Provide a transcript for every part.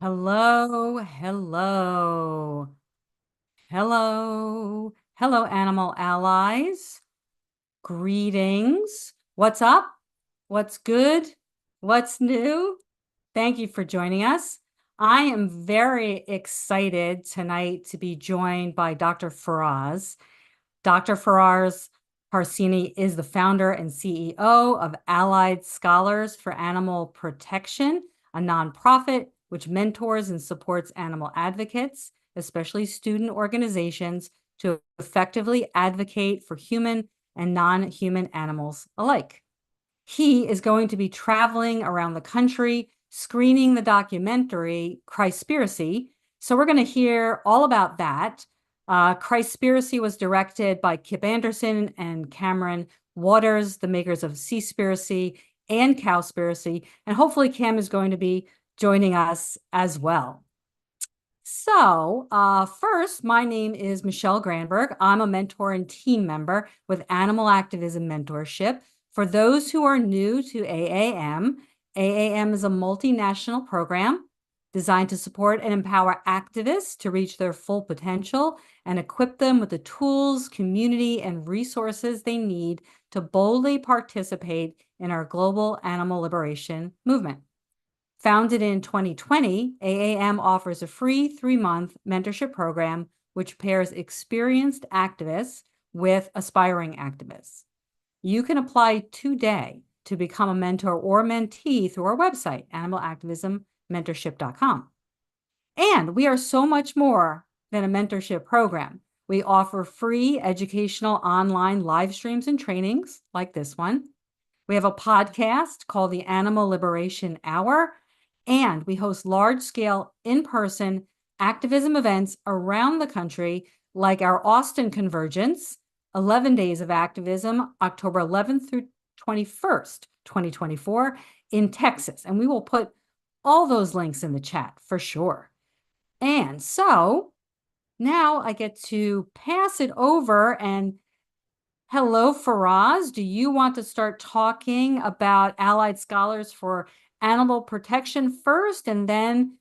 Hello, hello, hello, animal allies. Greetings. What's up? What's good? What's new? Thank you for joining us. I am very excited tonight to be joined by Dr. Faraz. Dr. Faraz Harsini is the founder and CEO of Allied Scholars for Animal Protection, a nonprofit which mentors and supports animal advocates, especially student organizations, to effectively advocate for human and non-human animals alike. He is going to be traveling around the country, screening the documentary Christspiracy. So we're going to hear all about that. Christspiracy was directed by Kip Anderson and Kameron Waters, the makers of Seaspiracy and Cowspiracy. And hopefully Cam is going to be joining us as well. So first, my name is Michelle Granberg. I'm a mentor and team member with Animal Activism Mentorship. For those who are new to AAM, AAM is a multinational program designed to support and empower activists to reach their full potential and equip them with the tools, community, and resources they need to boldly participate in our global animal liberation movement. Founded in 2020, AAM offers a free 3-month mentorship program which pairs experienced activists with aspiring activists. You can apply today to become a mentor or mentee through our website, animalactivismmentorship.com. And we are so much more than a mentorship program. We offer free educational online live streams and trainings like this one. We have a podcast called the Animal Liberation Hour, and we host large-scale in-person activism events around the country, like our Austin Convergence, 11 Days of Activism, October 11th through 21st, 2024, in Texas. And we will put all those links in the chat for sure. And so now I get to pass it over. And hello, Faraz. Do you want to start talking about Allied Scholars for Animal Protection first, and then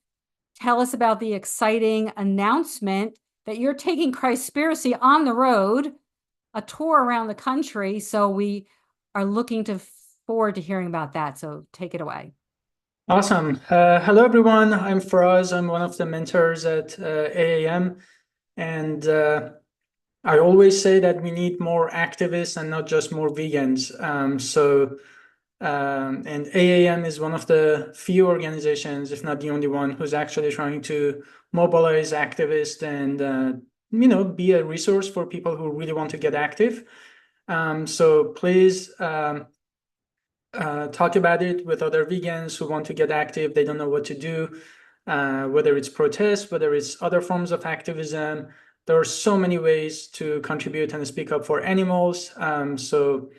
tell us about the exciting announcement that you're taking Christspiracy on the road, a tour around the country? So we are looking forward to hearing about that. So take it away. Awesome. Hello, everyone. I'm Faraz. I'm one of the mentors at AAM. And I always say that we need more activists and not just more vegans. And AAM is one of the few organizations, if not the only one, who's actually trying to mobilize activists and, be a resource for people who really want to get active. So please talk about it with other vegans who want to get active. They don't know what to do, whether it's protest, whether it's other forms of activism. There are so many ways to contribute and speak up for animals. So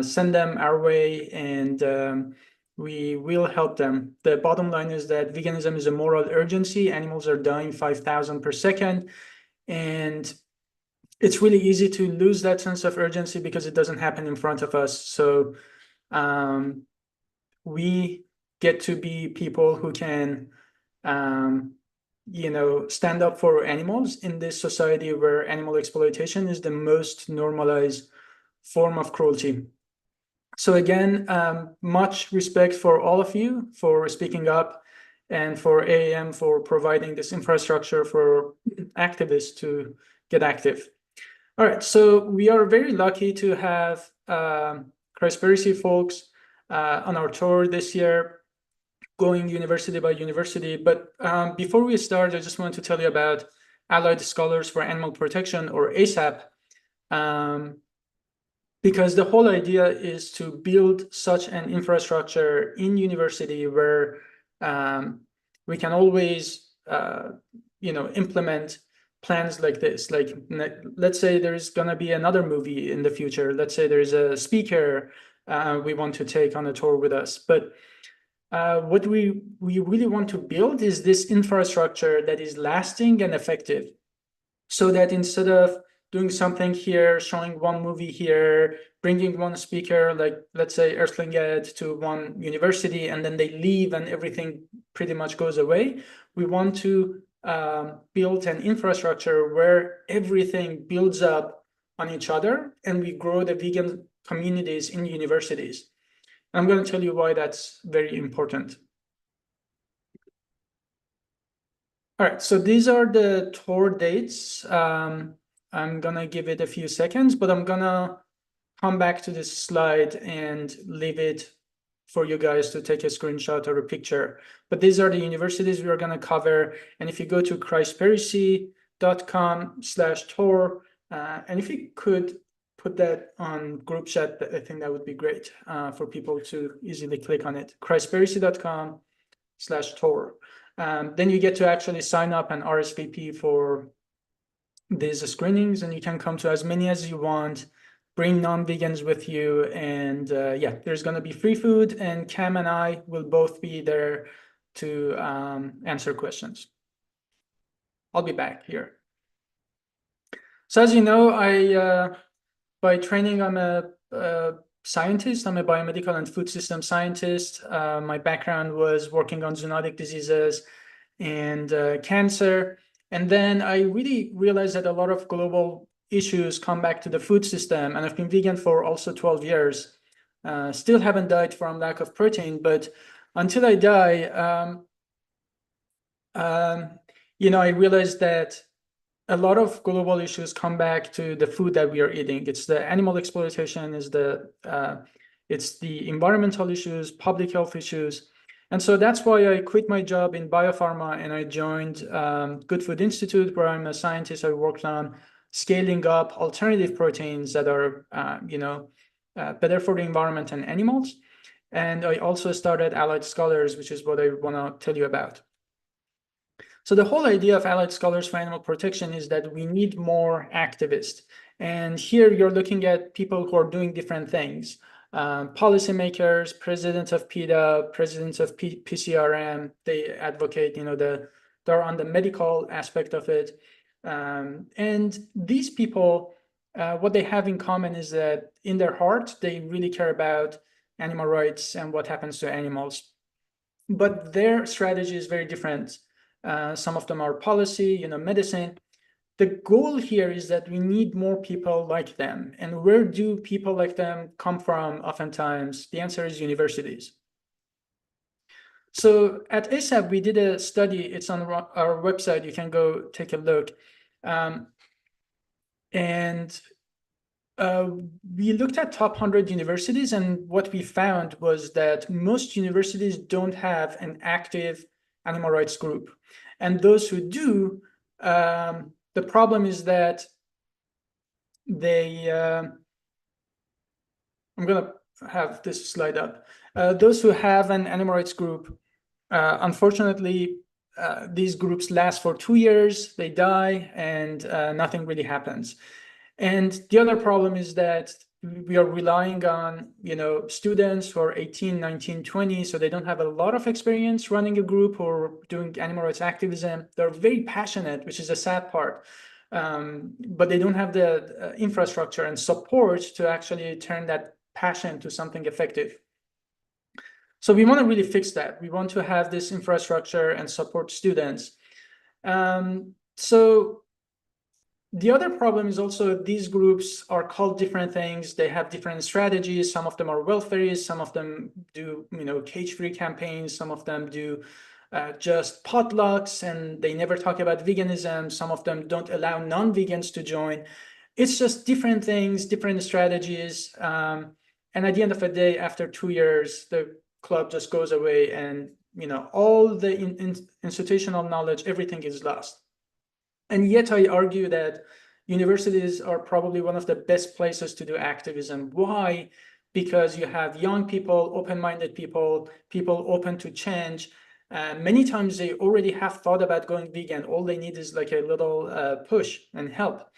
send them our way, and we will help them. The bottom line is that veganism is a moral urgency. Animals are dying 5,000 per second. And it's really easy to lose that sense of urgency because it doesn't happen in front of us. So we get to be people who can, stand up for animals in this society where animal exploitation is the most normalized form of cruelty. So again, much respect for all of you for speaking up, and for AAM for providing this infrastructure for activists to get active. All right, so we are very lucky to have Christspiracy folks on our tour this year, going university by university. But before we start, I just want to tell you about Allied Scholars for Animal Protection, or ASAP, because the whole idea is to build such an infrastructure in university where we can always, implement plans like this. Like, let's say there's going to be another movie in the future. Let's say there's a speaker we want to take on a tour with us. But what we really want to build is this infrastructure that is lasting and effective, so that instead of doing something here, showing one movie here, bringing one speaker, like let's say Earthling Ed, to one university, and then they leave and everything pretty much goes away. We want to build an infrastructure where everything builds up on each other, and we grow the vegan communities in universities. I'm going to tell you why that's very important. All right, so these are the tour dates. I'm gonna give it a few seconds, but I'm gonna come back to this slide and leave it for you guys to take a screenshot or a picture. But these are the universities we are gonna cover. And if you go to christspiracy.com/tour, and if you could put that on group chat, I think that would be great for people to easily click on it. christspiracy.com/tour. Then you get to actually sign up and RSVP for these screenings, and you can come to as many as you want, bring non-vegans with you, and yeah, there's going to be free food, and Cam and I will both be there to answer questions. I'll be back here. So as you know, by training, I'm a scientist. I'm a biomedical and food system scientist. My background was working on zoonotic diseases and cancer. And then I really realized that a lot of global issues come back to the food system. And I've been vegan for also 12 years. Still haven't died from lack of protein, but until I die, I realized that a lot of global issues come back to the food that we are eating. It's the animal exploitation, it's the environmental issues, public health issues. And so that's why I quit my job in biopharma and I joined Good Food Institute, where I'm a scientist. I worked on scaling up alternative proteins that are, better for the environment and animals. And I also started Allied Scholars, which is what I want to tell you about. So the whole idea of Allied Scholars for Animal Protection is that we need more activists. And here you're looking at people who are doing different things. Policymakers, presidents of PETA, presidents of PCRM, they advocate, they're on the medical aspect of it. And these people, what they have in common is that in their heart, they really care about animal rights and what happens to animals. But their strategy is very different. Some of them are policy, medicine. The goal here is that we need more people like them. And where do people like them come from oftentimes? The answer is universities. So at ASAP, we did a study. It's on our website. You can go take a look. We looked at top 100 universities, and what we found was that most universities don't have an active animal rights group. And those who do, the problem is that I'm going to have this slide up. Those who have an animal rights group, unfortunately, these groups last for 2 years, they die, and nothing really happens. And the other problem is that we are relying on, students who are 18, 19, 20, so they don't have a lot of experience running a group or doing animal rights activism. They're very passionate, which is a sad part, but they don't have the infrastructure and support to actually turn that passion to something effective. So we want to really fix that. We want to have this infrastructure and support students. So the other problem is also these groups are called different things. They have different strategies. Some of them are welfareist. Some of them do, cage-free campaigns. Some of them do just potlucks, and they never talk about veganism. Some of them don't allow non-vegans to join. It's just different things, different strategies. And at the end of the day, after 2 years, the club just goes away, and all the institutional knowledge, everything is lost. And yet I argue that universities are probably one of the best places to do activism. Why? Because you have young people, open-minded people, people open to change. Many times they already have thought about going vegan. All they need is like a little push and help.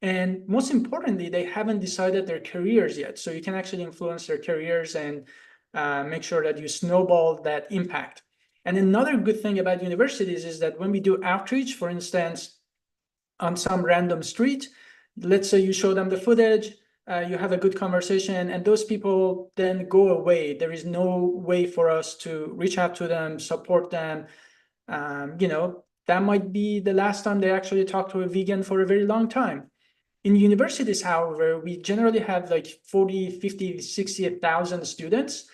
And most importantly, they haven't decided their careers yet. So you can actually influence their careers and make sure that you snowball that impact. And another good thing about universities is that when we do outreach, for instance, on some random street, let's say you show them the footage, you have a good conversation, and those people then go away. There is no way for us to reach out to them, support them. That might be the last time they actually talk to a vegan for a very long time. In universities, however, we generally have like 40, 50, 60,000 students.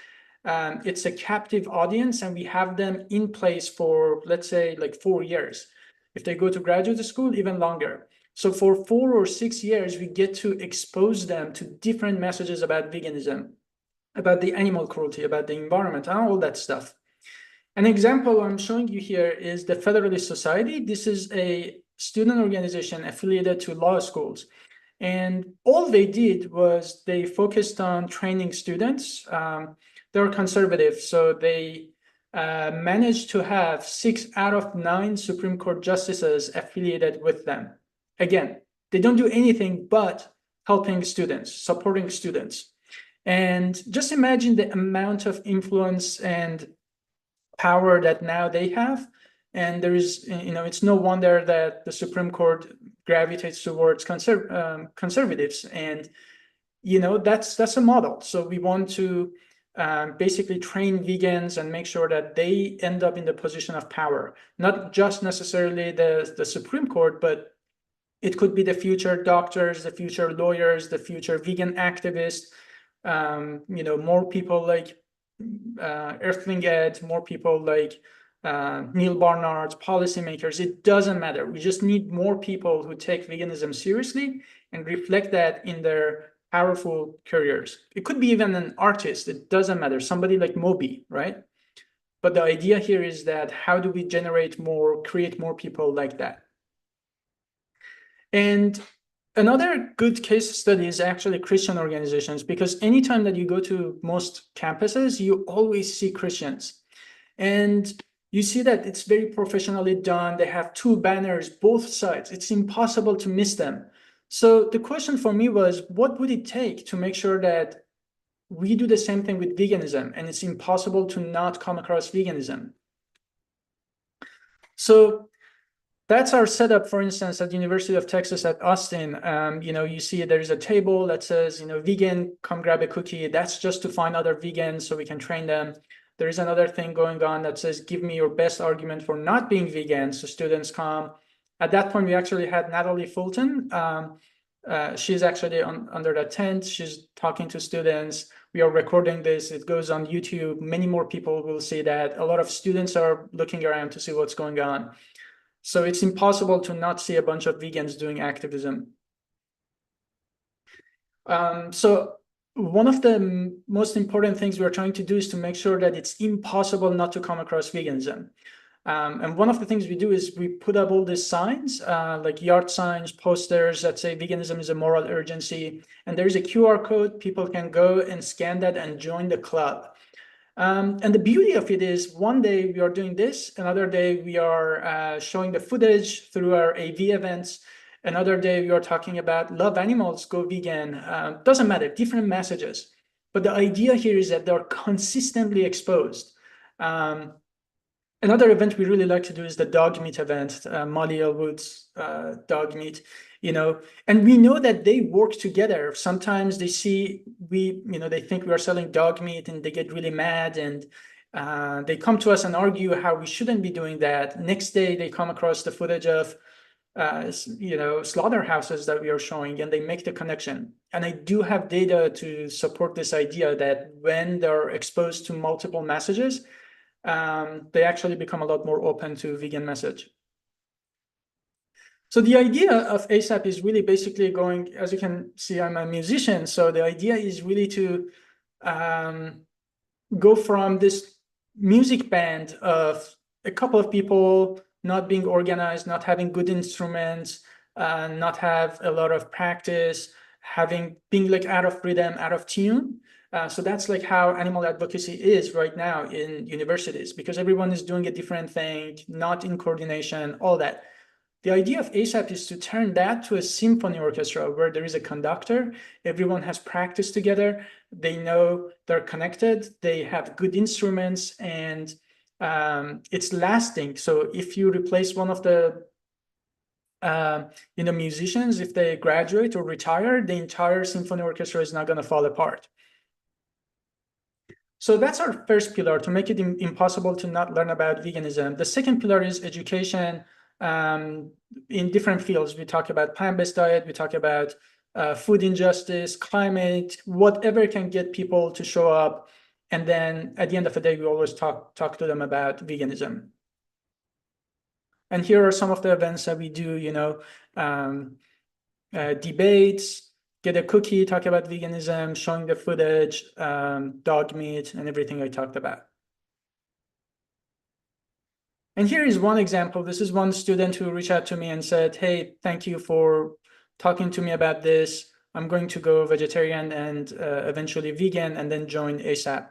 It's a captive audience, and we have them in place for, let's say, like 4 years. If they go to graduate school, even longer. So for 4 or 6 years, we get to expose them to different messages about veganism, about the animal cruelty, about the environment, and all that stuff. An example I'm showing you here is the Federalist Society. This is a student organization affiliated to law schools. And all they did was they focused on training students. They're conservative, so they managed to have 6 out of 9 Supreme Court justices affiliated with them. Again, they don't do anything but helping students, supporting students. And just imagine the amount of influence and power that now they have. And there is, it's no wonder that the Supreme Court gravitates towards conservatives. And, that's a model. So we want to basically train vegans and make sure that they end up in the position of power, not just necessarily the Supreme Court, but it could be the future doctors, the future lawyers, the future vegan activists, more people like Earthling Ed, more people like Neil Barnard, policymakers. It doesn't matter. We just need more people who take veganism seriously and reflect that in their powerful careers. It could be even an artist. It doesn't matter. Somebody like Moby, right? But the idea here is that how do we create more people like that? And another good case study is actually Christian organizations, because anytime that you go to most campuses, you always see Christians. And you see that it's very professionally done. They have 2 banners, both sides. It's impossible to miss them. So the question for me was, what would it take to make sure that we do the same thing with veganism, and it's impossible to not come across veganism? So that's our setup, for instance, at the University of Texas at Austin. You see there is a table that says, vegan, come grab a cookie. That's just to find other vegans so we can train them. There is another thing going on that says, give me your best argument for not being vegan. So students come. At that point, we actually had Natalie Fulton. She's actually under the tent. She's talking to students. We are recording this. It goes on YouTube. Many more people will see that. A lot of students are looking around to see what's going on. So it's impossible to not see a bunch of vegans doing activism. So one of the most important things we're trying to do is to make sure that it's impossible not to come across veganism. And one of the things we do is we put up all these signs, like yard signs, posters that say veganism is a moral urgency. And there's a QR code. People can go and scan that and join the club. And the beauty of it is one day we are doing this, another day we are showing the footage through our AV events, another day we are talking about love animals, go vegan, doesn't matter, different messages. But the idea here is that they're consistently exposed. Another event we really like to do is the dog meat event, Molly Elwood's dog meat, and we know that they work together. Sometimes they see they think we are selling dog meat and they get really mad, and they come to us and argue how we shouldn't be doing that. Next day, they come across the footage of slaughterhouses that we are showing, and they make the connection. And I do have data to support this idea that when they're exposed to multiple messages, they actually become a lot more open to vegan message. So the idea of ASAP is really basically going, as you can see, I'm a musician. So the idea is really to go from this music band of a couple of people not being organized, not having good instruments, not have a lot of practice, being like out of rhythm, out of tune. So that's like how animal advocacy is right now in universities, because everyone is doing a different thing, not in coordination, all that. The idea of ASAP is to turn that to a symphony orchestra where there is a conductor, everyone has practiced together, they know they're connected, they have good instruments, and it's lasting. So if you replace one of the musicians, if they graduate or retire, the entire symphony orchestra is not going to fall apart. So that's our first pillar, to make it impossible to not learn about veganism. The second pillar is education in different fields. We talk about plant-based diet, we talk about food injustice, climate, whatever can get people to show up. And then at the end of the day, we always talk to them about veganism. And here are some of the events that we do, debates, get a cookie, talk about veganism, showing the footage, dog meat, and everything I talked about. And here is one example. This is one student who reached out to me and said, hey, thank you for talking to me about this. I'm going to go vegetarian and eventually vegan and then join ASAP.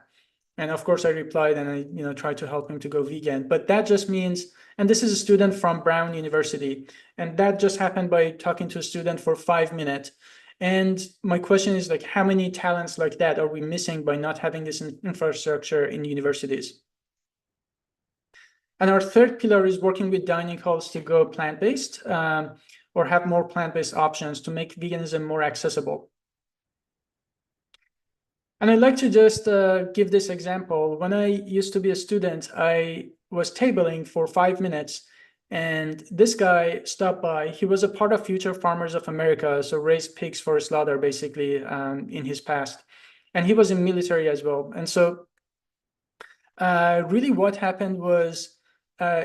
And of course I replied and I tried to help him to go vegan. But that just means, and this is a student from Brown University, and that just happened by talking to a student for 5 minutes. And my question is, like, how many talents like that are we missing by not having this infrastructure in universities? And our third pillar is working with dining halls to go plant-based or have more plant-based options to make veganism more accessible. And I'd like to just give this example. When I used to be a student, I was tabling for 5 minutes, and this guy stopped by. He was a part of Future Farmers of America, so raised pigs for slaughter, basically, in his past. And he was in military as well. And so really what happened was,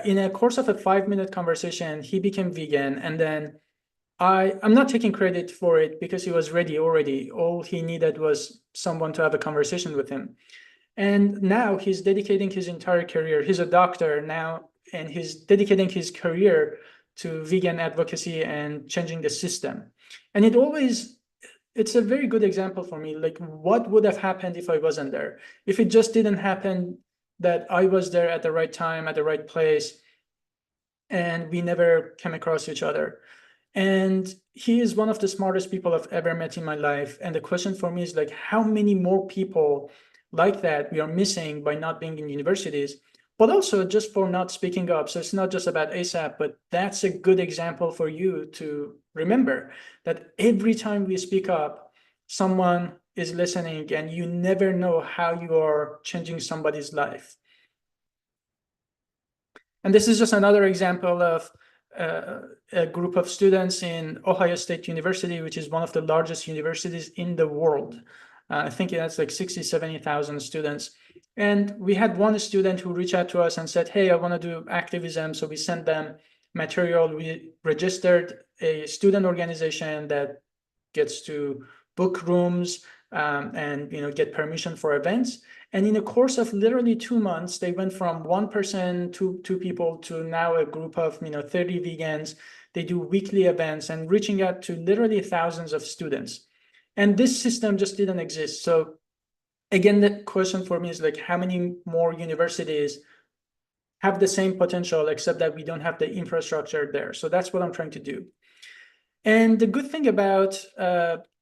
in a course of a 5-minute conversation, he became vegan. And then I'm not taking credit for it because he was ready already. All he needed was someone to have a conversation with him. And now he's dedicating his entire career. He's a doctor now, and he's dedicating his career to vegan advocacy and changing the system. And it's a very good example for me. Like, what would have happened if I wasn't there? If it just didn't happen that I was there at the right time, at the right place, and we never came across each other. And he is one of the smartest people I've ever met in my life. And the question for me is, like, how many more people like that we are missing by not being in universities, but also just for not speaking up. So it's not just about ASAP, but that's a good example for you to remember, that every time we speak up, someone is listening, and you never know how you are changing somebody's life. And this is just another example of a group of students in Ohio State University, which is one of the largest universities in the world. I think it has like 60, 70,000 students. And we had one student who reached out to us and said, hey, I want to do activism. So we sent them material. We registered a student organization that gets to book rooms and get permission for events. And in the course of literally 2 months, they went from one person to 2 people to now a group of 30 vegans. They do weekly events and reaching out to literally thousands of students. And this system just didn't exist. So again, the question for me is, like, how many more universities have the same potential, except that we don't have the infrastructure there? So that's what I'm trying to do. And the good thing about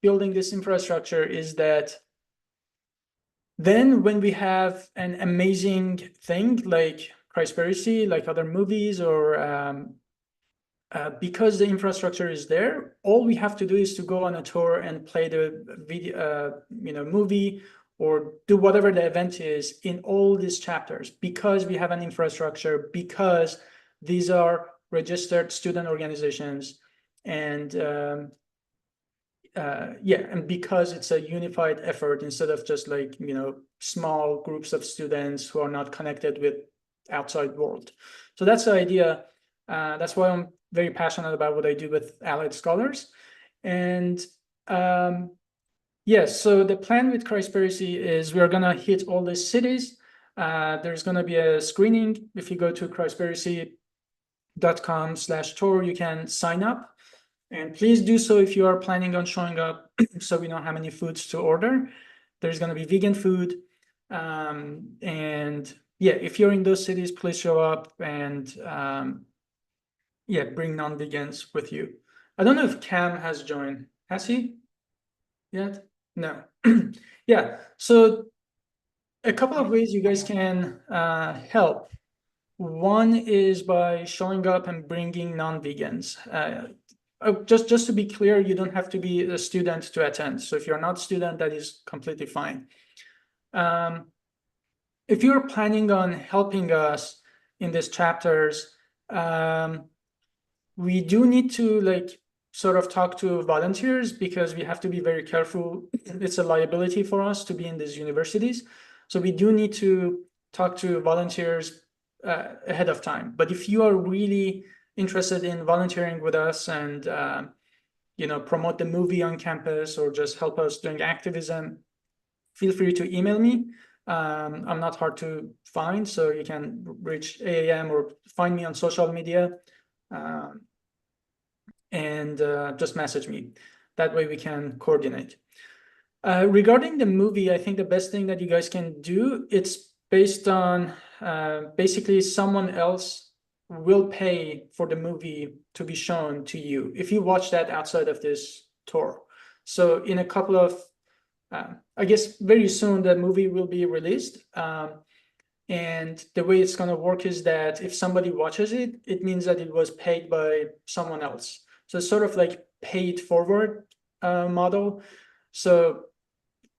building this infrastructure is that then when we have an amazing thing like Christspiracy, like other movies, or because the infrastructure is there, all we have to do is to go on a tour and play the video, movie, or do whatever the event is in all these chapters, because we have an infrastructure, because these are registered student organizations, and and because it's a unified effort instead of just like small groups of students who are not connected with outside world. So that's the idea. That's why I'm very passionate about what I do with allied scholars. And yes, so the plan with Christspiracy is we're gonna hit all the cities. There's gonna be a screening. If you go to christspiracy.com/tour, you can sign up. And please do so if you are planning on showing up, so we know how many foods to order. There's going to be vegan food. And yeah, if you're in those cities, please show up, and bring non-vegans with you. I don't know if Cam has joined. Has he yet? No. Yeah, so a couple of ways you guys can help. One is by showing up and bringing non-vegans. Just to be clear, you don't have to be a student to attend. So if you're not a student, that is completely fine. If you're planning on helping us in these chapters, we do need to like sort of talk to volunteers because we have to be very careful. It's a liability for us to be in these universities. So we do need to talk to volunteers ahead of time. But if you are really interested in volunteering with us and promote the movie on campus or just help us doing activism, feel free to email me. I'm not hard to find, so you can reach AAM or find me on social media and just message me. That way we can coordinate. Regarding the movie, I think the best thing that you guys can do, it's based on basically someone else will pay for the movie to be shown to you if you watch that outside of this tour. So in a couple of, I guess very soon the movie will be released. And the way it's going to work is that if somebody watches it, it means that it was paid by someone else. So it's sort of like paid forward model. So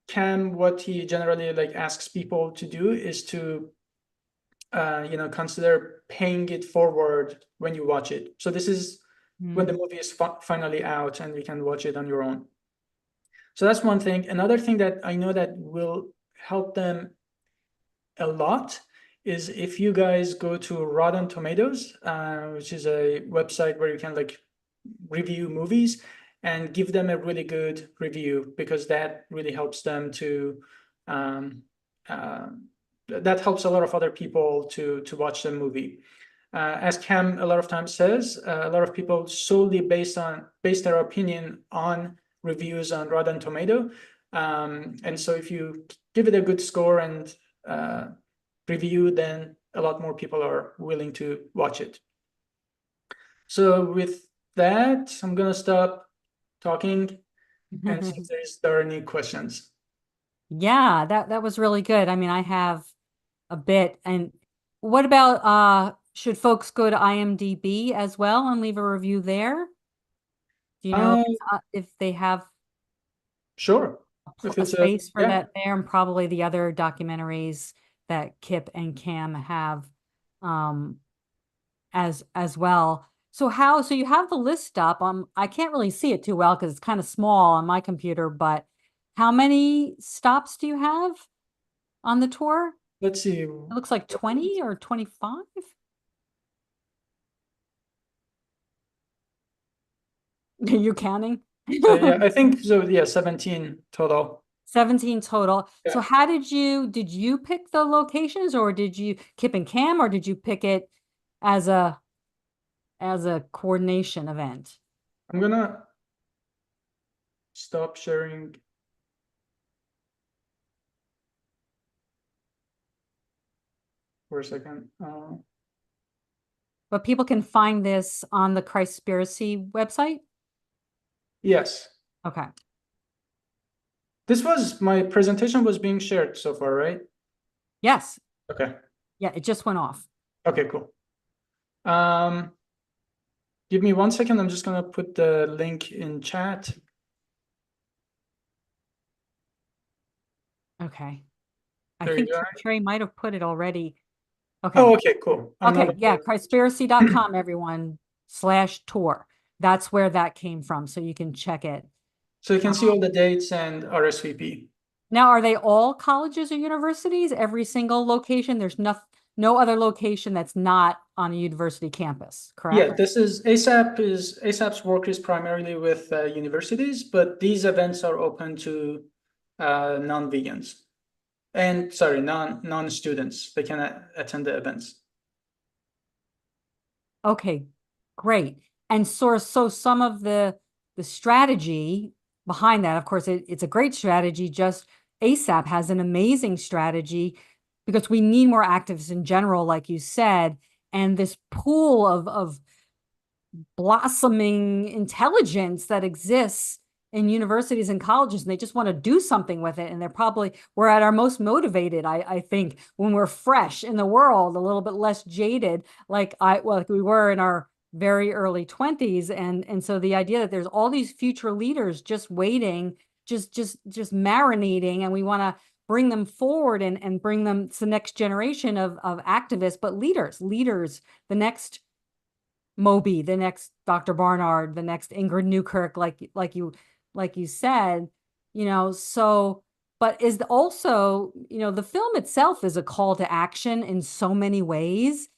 Cam, what he generally like asks people to do is to consider paying it forward when you watch it. So this is when the movie is finally out and you can watch it on your own. So that's one thing. Another thing that I know that will help them a lot is if you guys go to Rotten Tomatoes, which is a website where you can like review movies, and give them a really good review, because that really helps them to that helps a lot of other people to watch the movie. As Cam a lot of times says, a lot of people solely base their opinion on reviews on Rotten Tomato. And so if you give it a good score and review, then a lot more people are willing to watch it. So with that, I'm gonna stop talking and see if there are any questions. Yeah, that was really good. I mean, I have a bit. And what about should folks go to IMDb as well and leave a review there? Do you know if they have Sure. If a it's space for yeah, that there, and probably the other documentaries that Kip and Cam have as well. So you have the list up. I can't really see it too well because it's kind of small on my computer, but how many stops do you have on the tour? let's see. It looks like 20 or 25. Are you counting? Yeah, I think so. Yeah, 17 total. 17 total. So Yeah. how did you pick the locations, or did you Kip and Cam, or did you pick it as a coordination event? I'm gonna stop sharing for a second. But people can find this on the Christspiracy website? Yes. Okay. This was my presentation was being shared so far, right? Yes. Okay. Yeah, it just went off. Okay, cool. Give me 1 second. I'm just gonna put the link in chat. Okay. I There you think go. Trey might have put it already. Okay. Oh, okay, cool. I'm Okay. not. Yeah. Christspiracy.com, everyone, /tour. That's where that came from. So you can check it. So you can see all the dates and RSVP. Now, are they all colleges or universities? Every single location? There's no other location that's not on a university campus, Yeah, correct? this is ASAP's work is primarily with universities, but these events are open to non-vegans and sorry, non-students. They can attend the events. Okay, great. And so some of the strategy behind that, of course, it's a great strategy. Just ASAP has an amazing strategy because we need more activists in general, like you said, and this pool of blossoming intelligence that exists in universities and colleges, and they just want to do something with it. And we're at our most motivated, I think, when we're fresh in the world, a little bit less jaded, like we were in our very early 20s. And so the idea that there's all these future leaders just waiting, just marinating, and we want to bring them forward and bring them to the next generation of activists, but leaders, the next Moby, the next Dr. Barnard, the next Ingrid Newkirk, like you said, so, but is also, the film itself is a call to action in so many ways.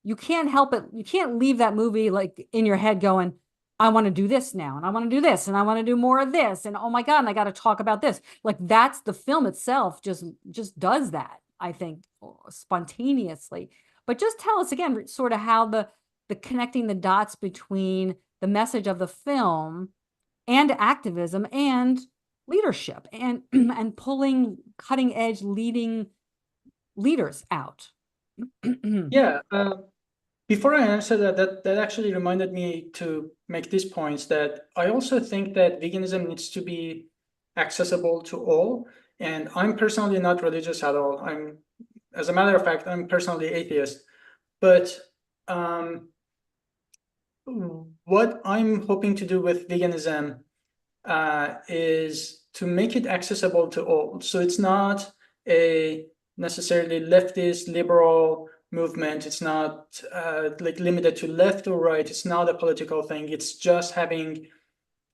You can't help it. You can't leave that movie like in your head going, I want to do this now, and I want to do this, and I want to do more of this, and oh my God, and I got to talk about this. Like that's the film itself just does that, I think, spontaneously. But just tell us again, sort of how the connecting the dots between the message of the film and activism and leadership and and pulling cutting edge leading leaders out. Yeah. Before I answer that actually reminded me to make these points that I also think that veganism needs to be accessible to all. And I'm personally not religious at all. As a matter of fact, I'm personally atheist. But what I'm hoping to do with veganism is to make it accessible to all. So it's not a necessarily leftist, liberal movement. It's not like limited to left or right. It's not a political thing. It's just having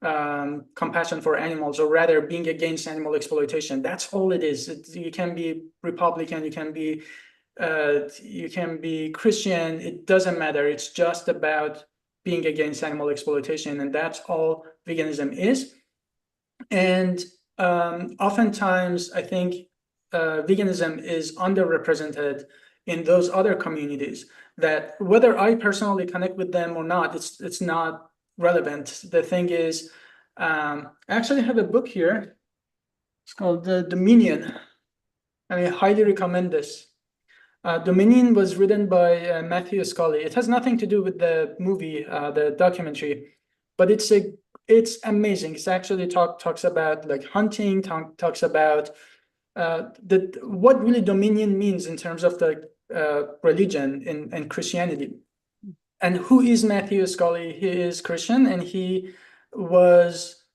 compassion for animals, or rather being against animal exploitation. That's all it is. You can be Republican, you can be Christian. It doesn't matter. It's just about being against animal exploitation, and that's all veganism is. And oftentimes, I think veganism is underrepresented in those other communities. That whether I personally connect with them or not, it's not relevant. The thing is, I actually have a book here. It's called The Dominion. I highly recommend this. Dominion was written by Matthew Scully. It has nothing to do with the movie, the documentary, but it's amazing. It's actually talks about like hunting, talks about what really dominion means in terms of the religion and Christianity. And who is Matthew Scully? He is Christian, and he was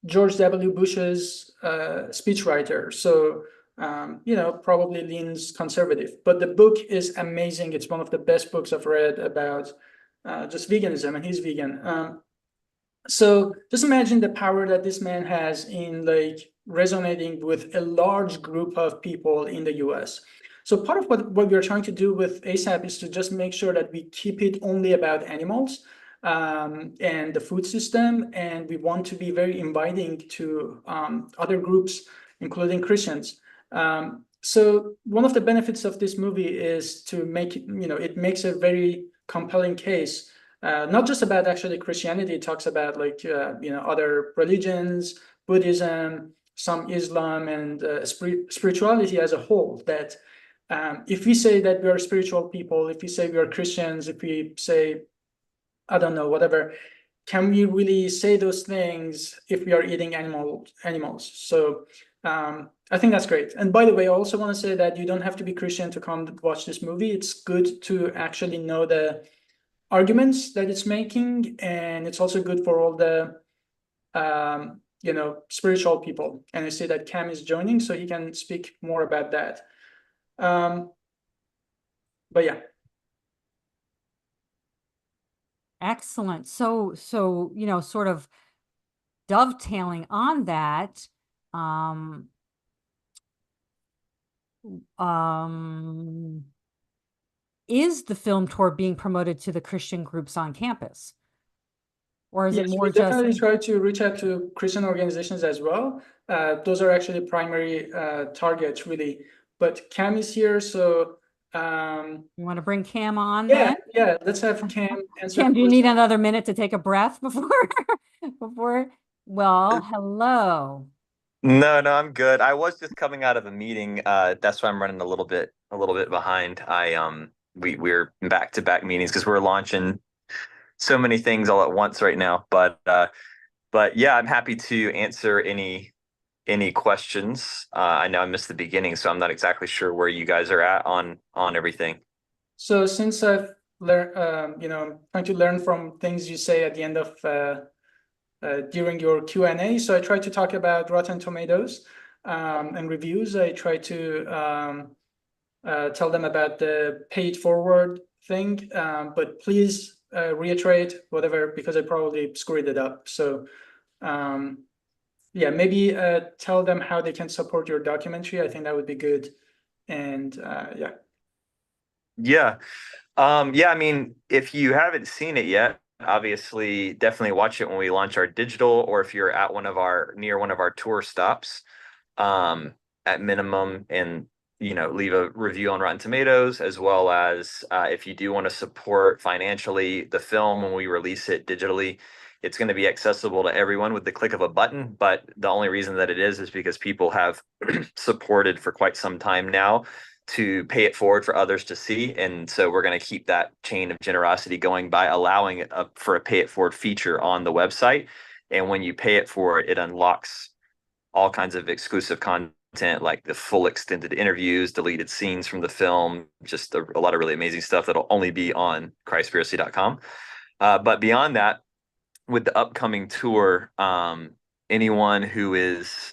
George W. Bush's speechwriter. So probably leans conservative. But the book is amazing. It's one of the best books I've read about just veganism, and he's vegan. So just imagine the power that this man has in like resonating with a large group of people in the US. So part of what we're trying to do with ASAP is to just make sure that we keep it only about animals and the food system. And we want to be very inviting to other groups, including Christians. So one of the benefits of this movie is to make it, it makes a very compelling case, not just about actually Christianity. It talks about like, other religions, Buddhism, some Islam, and spirituality as a whole. That if we say that we are spiritual people, if we say we are Christians, if we say, I don't know, whatever, can we really say those things if we are eating animals? So I think that's great. And by the way, I also want to say that you don't have to be Christian to come watch this movie. It's good to actually know the arguments that it's making, and it's also good for all the spiritual people. And I see that Cam is joining, so he can speak more about that. But yeah. Excellent. So, sort of dovetailing on that, is the film tour being promoted to the Christian groups on campus? Or is it Yes, more we just definitely try to reach out to Christian organizations as well. Those are actually primary targets, really. But Cam is here, so you want to bring Cam on yeah, then? yeah. Let's have Cam answer. Cam, do you need another minute to take a breath before? Well, hello. No, I'm good. I was just coming out of a meeting. That's why I'm running a little bit behind. We're back-to-back meetings because we're launching so many things all at once right now. But But yeah, I'm happy to answer any questions. I know I missed the beginning, so I'm not exactly sure where you guys are at on everything. So since I've learned, trying to learn from things you say at the end of during your Q&A, so I try to talk about Rotten Tomatoes and reviews. I try to tell them about the paid forward thing, but please reiterate whatever, because I probably screwed it up. So yeah, maybe tell them how they can support your documentary. I think that would be good. And yeah. Yeah. Yeah, I mean, if you haven't seen it yet, obviously definitely watch it when we launch our digital, or if you're at near one of our tour stops, at minimum, and leave a review on Rotten Tomatoes, as well as if you do want to support financially the film when we release it digitally, it's going to be accessible to everyone with the click of a button. But the only reason that it is because people have supported for quite some time now to pay it forward for others to see. And so we're going to keep that chain of generosity going by allowing it for a pay it forward feature on the website. And when you pay it forward, it unlocks all kinds of exclusive content, like the full extended interviews, deleted scenes from the film, just a lot of really amazing stuff that'll only be on Christspiracy.com. But beyond that, with the upcoming tour, anyone who is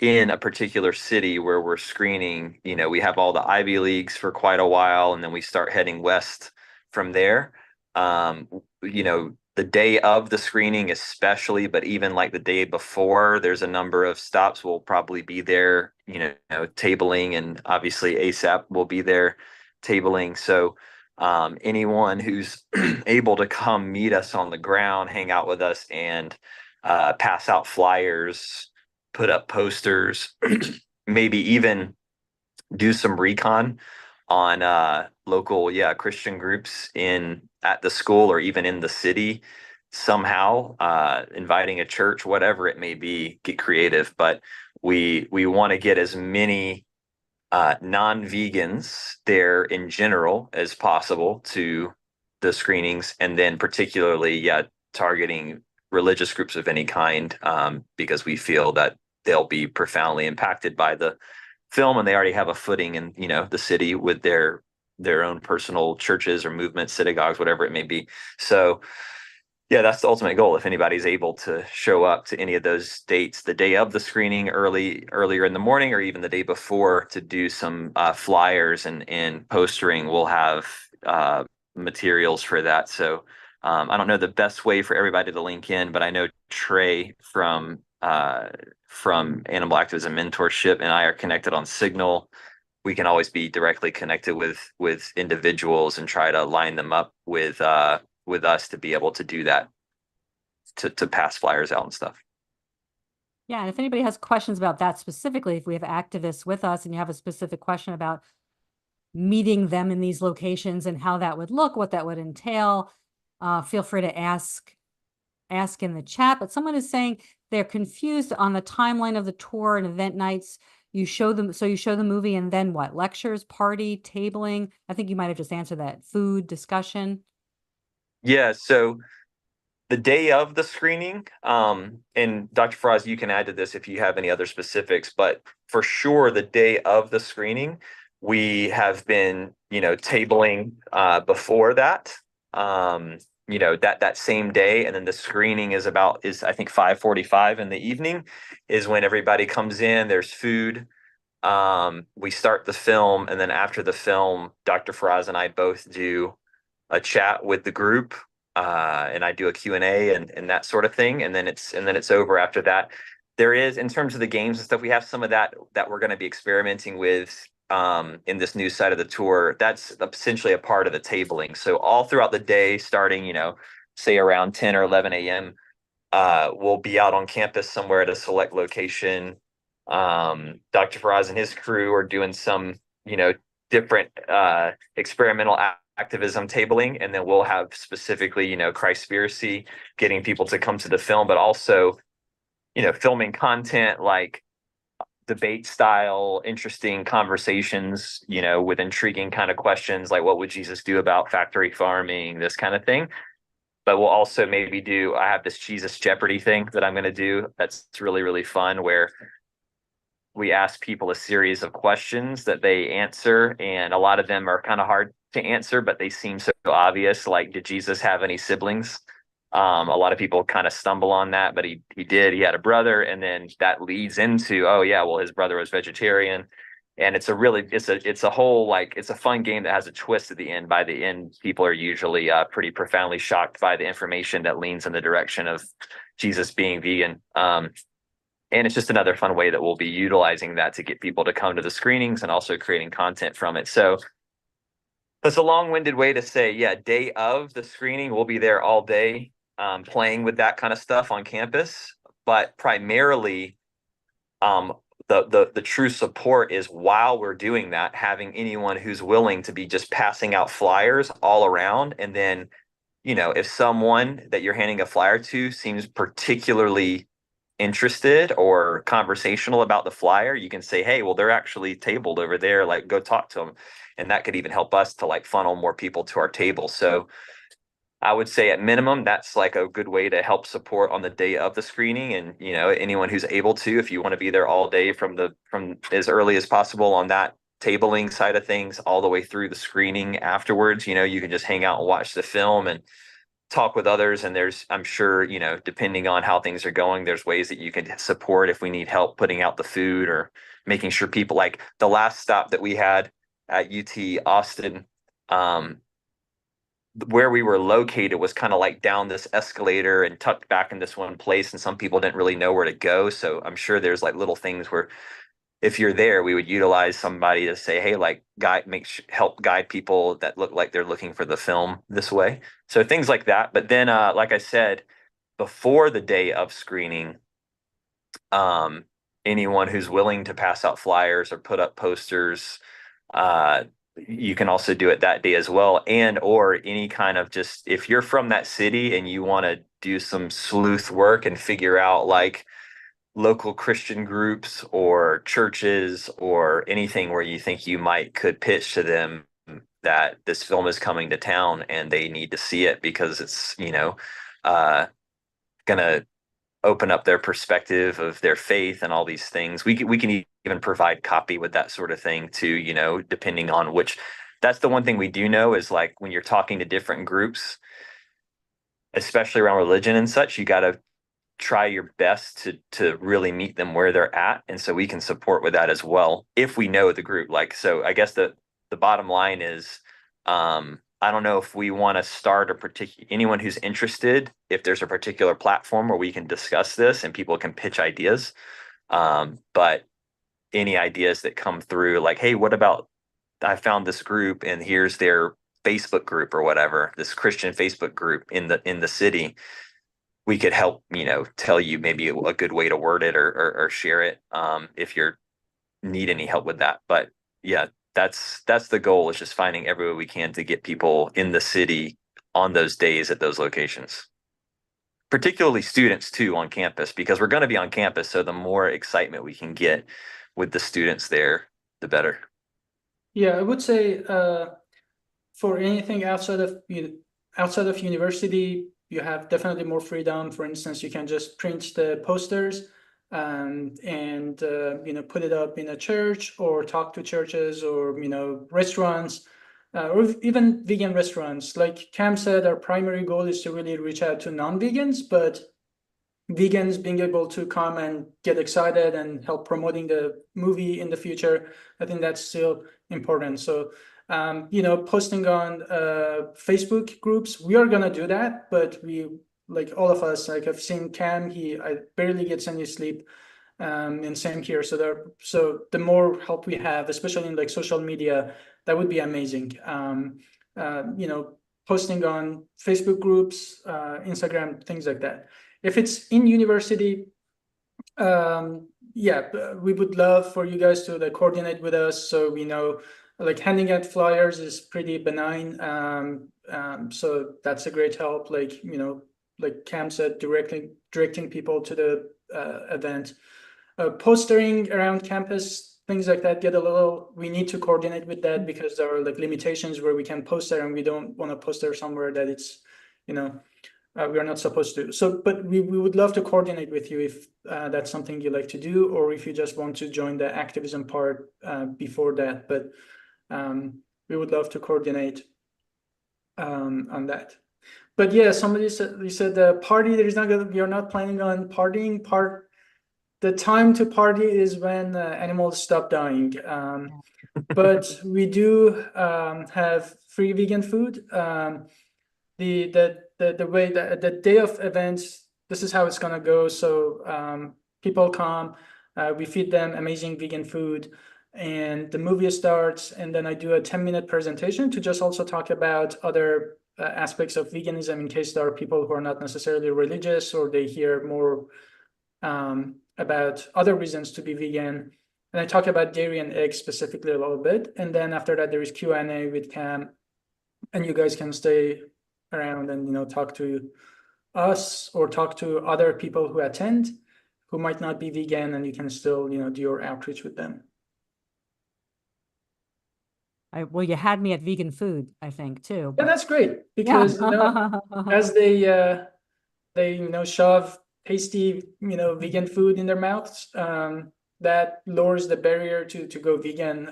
in a particular city where we're screening, we have all the Ivy Leagues for quite a while, and then we start heading west from there. The day of the screening, especially, but even like the day before, there's a number of stops. We'll probably be there, tabling, and obviously ASAP will be there tabling. So anyone who's able to come meet us on the ground, hang out with us, and pass out flyers, put up posters, maybe even do some recon on local Christian groups at the school or even in the city somehow, inviting a church, whatever it may be. Get creative, but we want to get as many non-vegans there in general as possible to the screenings, and then particularly targeting religious groups of any kind, because we feel that they'll be profoundly impacted by the film, and they already have a footing in the city with their own personal churches or movements, synagogues, whatever it may be. So yeah, that's the ultimate goal. If anybody's able to show up to any of those dates, the day of the screening, earlier in the morning, or even the day before, to do some flyers and postering, we'll have materials for that. So I don't know the best way for everybody to link in, but I know Trey from Animal Activism Mentorship and I are connected on Signal. We can always be directly connected with individuals and try to line them up with us to be able to do that, to pass flyers out and stuff. Yeah, and if anybody has questions about that specifically, if we have activists with us and you have a specific question about meeting them in these locations and how that would look, what that would entail, feel free to ask in the chat. But someone is saying they're confused on the timeline of the tour and event nights. You show the movie and then what? Lectures, party, tabling? I think you might have just answered that. Food, discussion. Yeah, so the day of the screening, and Dr. Faraz, you can add to this if you have any other specifics, but for sure the day of the screening, we have been, tabling before that, that same day. And then the screening is I think 5:45 in the evening is when everybody comes in, there's food. We start the film, and then after the film, Dr. Faraz and I both do a chat with the group, and I do a Q&A and that sort of thing, and then it's over after that. There is, in terms of the games and stuff, we have some of that we're going to be experimenting with in this new side of the tour. That's essentially a part of the tabling. So all throughout the day, starting say around 10 or 11 a.m., we'll be out on campus somewhere at a select location. Dr. Faraz and his crew are doing some different experimental activism tabling, and then we'll have specifically Christspiracy getting people to come to the film, but also filming content like debate style interesting conversations with intriguing kind of questions like what would Jesus do about factory farming, this kind of thing. but we'll also maybe I have this Jesus Jeopardy thing that I'm going to do. That's really, really fun, where we ask people a series of questions that they answer, and a lot of them are kind of hard to answer, but they seem so obvious. Like, did Jesus have any siblings? A lot of people kind of stumble on that, but he did. He had a brother, and then that leads into, oh yeah, well, his brother was vegetarian. And it's a whole, like, it's a fun game that has a twist at the end. By the end, people are usually pretty profoundly shocked by the information that leans in the direction of Jesus being vegan. And it's just another fun way that we'll be utilizing that to get people to come to the screenings and also creating content from it. So that's a long-winded way to say, yeah, day of the screening, we'll be there all day, playing with that kind of stuff on campus. But primarily, the true support is, while we're doing that, having anyone who's willing to be just passing out flyers all around. And then, if someone that you're handing a flyer to seems particularly interested or conversational about the flyer, you can say, hey, well, they're actually tabled over there, like, go talk to them. And that could even help us to, like, funnel more people to our table. So I would say at minimum, that's like a good way to help support on the day of the screening. And, anyone who's able to, if you want to be there all day from as early as possible on that tabling side of things, all the way through the screening afterwards, you can just hang out and watch the film and talk with others. And I'm sure, depending on how things are going, there's ways that you can support if we need help putting out the food or making sure people, like the last stop that we had at UT Austin, where we were located was kind of like down this escalator and tucked back in this one place, and some people didn't really know where to go. So I'm sure there's like little things where, if you're there, we would utilize somebody to say, hey, like, help guide people that look like they're looking for the film this way. So things like that. But then, like I said, before the day of screening, anyone who's willing to pass out flyers or put up posters, you can also do it that day as well. And, or any kind of, just, if you're from that city and you want to do some sleuth work and figure out, like, local Christian groups or churches or anything where you think you could pitch to them that this film is coming to town and they need to see it because it's, gonna open up their perspective of their faith and all these things. We can even provide copy with that sort of thing too, depending on which. That's the one thing we do know is, like, when you're talking to different groups, especially around religion and such, you got to try your best to really meet them where they're at. And so we can support with that as well, if we know the group. Like, so I guess the bottom line is, I don't know if we want to start anyone who's interested, if there's a particular platform where we can discuss this and people can pitch ideas. But any ideas that come through, like, hey, what about, I found this group and here's their Facebook group or whatever, this Christian Facebook group in the city, we could help, tell you maybe a good way to word it or share it, if you need any help with that. But yeah, that's the goal, is just finding every way we can to get people in the city on those days at those locations. Particularly students too on campus, because we're going to be on campus. So the more excitement we can get with the students there, the better. Yeah, I would say for anything outside of university, you have definitely more freedom. For instance, you can just print the posters and put it up in a church, or talk to churches, or restaurants, or even vegan restaurants. Like Cam said, our primary goal is to really reach out to non-vegans, but vegans being able to come and get excited and help promoting the movie in the future, I think that's still important. So posting on Facebook groups, we are gonna do that, but we, like all of us, like I've seen Cam, I barely gets any sleep, and same here. So the more help we have, especially in like social media, that would be amazing. Posting on Facebook groups, Instagram, things like that. If it's in university, we would love for you guys to like coordinate with us, so we know, like, handing out flyers is pretty benign. So that's a great help. Like, like Cam said, directing people to the event, postering around campus, things like that we need to coordinate with that, because there are like limitations where we can post there, and we don't want to post there somewhere that it's we are not supposed to. So, but we would love to coordinate with you if that's something you like to do, or if you just want to join the activism part before that. But we would love to coordinate on that. But yeah, somebody said, you said the party, you're not planning on partying. The time to party is when animals stop dying. But we do have free vegan food. The way that the day of events, this is how it's gonna go. So people come, we feed them amazing vegan food, and the movie starts, and then I do a 10-minute presentation to just also talk about other aspects of veganism in case there are people who are not necessarily religious, or they hear more about other reasons to be vegan. And I talk about dairy and eggs specifically a little bit. And then after that, there is Q&A with Cam, and you guys can stay around and talk to us or talk to other people who attend who might not be vegan, and you can still do your outreach with them. Well, you had me at vegan food, I think, too. Yeah, that's great, because as they shove tasty vegan food in their mouths, that lowers the barrier to go vegan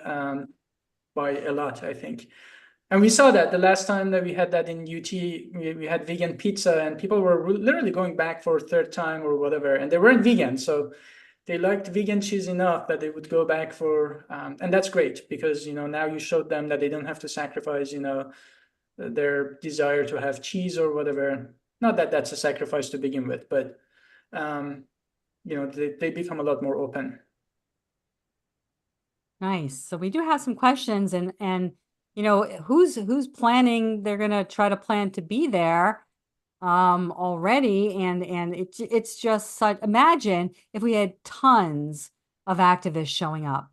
by a lot, I think. And we saw that the last time that we had that in UT, we had vegan pizza, and people were literally going back for a third time or whatever, and they weren't vegan. So they liked vegan cheese enough that they would go back for, and that's great, because now you showed them that they don't have to sacrifice their desire to have cheese or whatever. Not that that's a sacrifice to begin with, but they become a lot more open. Nice. So we do have some questions, and who's planning? They're gonna try to plan to be there already, and it's just such. Imagine if we had tons of activists showing up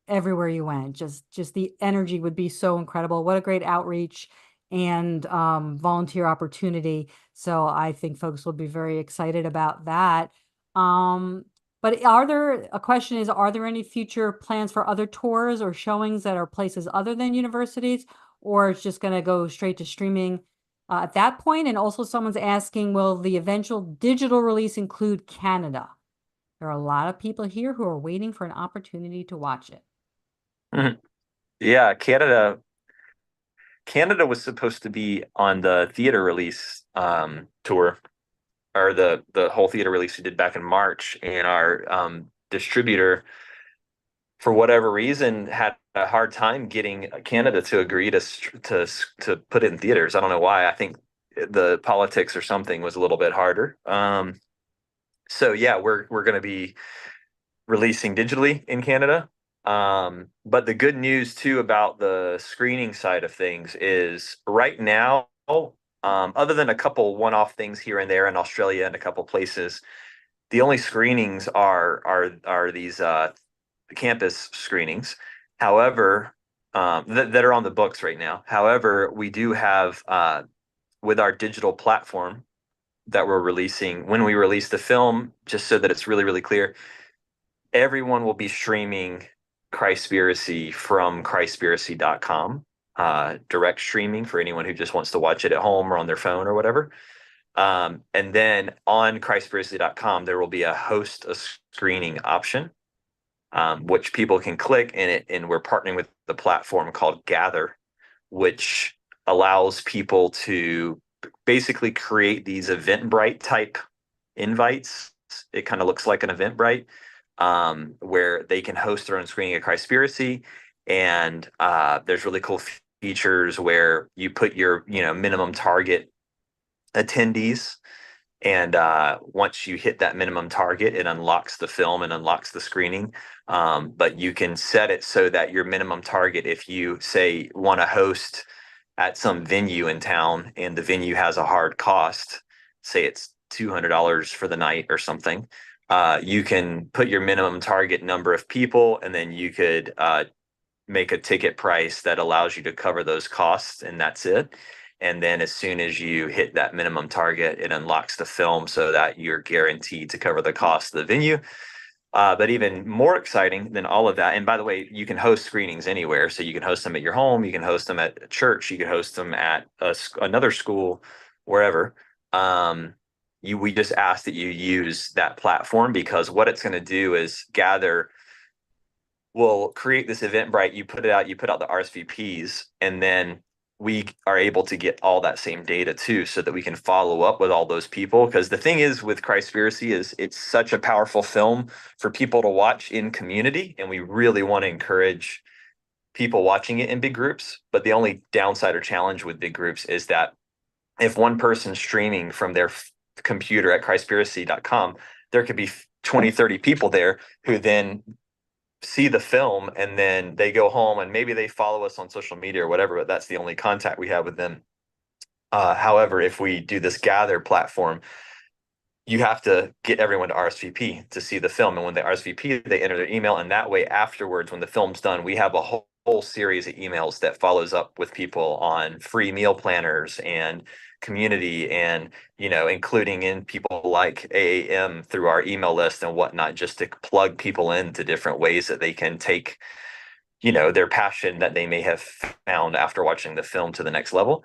everywhere you went. Just the energy would be so incredible. What a great outreach and volunteer opportunity. So I think folks will be very excited about that. But a question is, are there any future plans for other tours or showings that are places other than universities, or it's just going to go straight to streaming at that point? And also someone's asking, will the eventual digital release include Canada? There are a lot of people here who are waiting for an opportunity to watch it. Mhm. Yeah, Canada was supposed to be on the theater release tour, or the whole theater release we did back in March, and our distributor, for whatever reason, had a hard time getting Canada to agree to put it in theaters. I don't know why. I think the politics or something was a little bit harder. So yeah, we're going to be releasing digitally in Canada. But the good news too about the screening side of things is right now, other than a couple one-off things here and there in Australia and a couple places, the only screenings are these campus screenings. However, that are on the books right now. However, we do have with our digital platform that we're releasing, when we release the film, just so that it's really, really clear, everyone will be streaming Christspiracy from Christspiracy.com, direct streaming for anyone who just wants to watch it at home or on their phone or whatever. And then on Christspiracy.com, there will be a host a screening option, which people can click in it. And we're partnering with the platform called Gather, which allows people to basically create these Eventbrite type invites. It kind of looks like an Eventbrite, where they can host their own screening of Christspiracy. And there's really cool features where you put your minimum target attendees, and once you hit that minimum target, it unlocks the film and unlocks the screening. But you can set it so that your minimum target, if you say want to host at some venue in town and the venue has a hard cost, say it's $200 for the night or something, you can put your minimum target number of people, and then you could make a ticket price that allows you to cover those costs, and that's it. And then as soon as you hit that minimum target, it unlocks the film so that you're guaranteed to cover the cost of the venue. But even more exciting than all of that, and by the way, you can host screenings anywhere. So you can host them at your home, you can host them at a church, you can host them at another school, wherever, we just ask that you use that platform, because what it's going to do is we'll create this Eventbrite, you put out the RSVPs, and then we are able to get all that same data too, so that we can follow up with all those people. Because the thing is with Christspiracy is it's such a powerful film for people to watch in community, and we really want to encourage people watching it in big groups. But the only downside or challenge with big groups is that if one person's streaming from their computer at christspiracy.com, there could be 20, 30 people there who then see the film, and then they go home and maybe they follow us on social media or whatever, but that's the only contact we have with them. However, if we do this Gather platform, you have to get everyone to RSVP to see the film. And when they RSVP, they enter their email. And that way, afterwards, when the film's done, we have a whole series of emails that follows up with people on free meal planners and community, and including in people like AAM through our email list and whatnot, just to plug people into different ways that they can take their passion that they may have found after watching the film to the next level.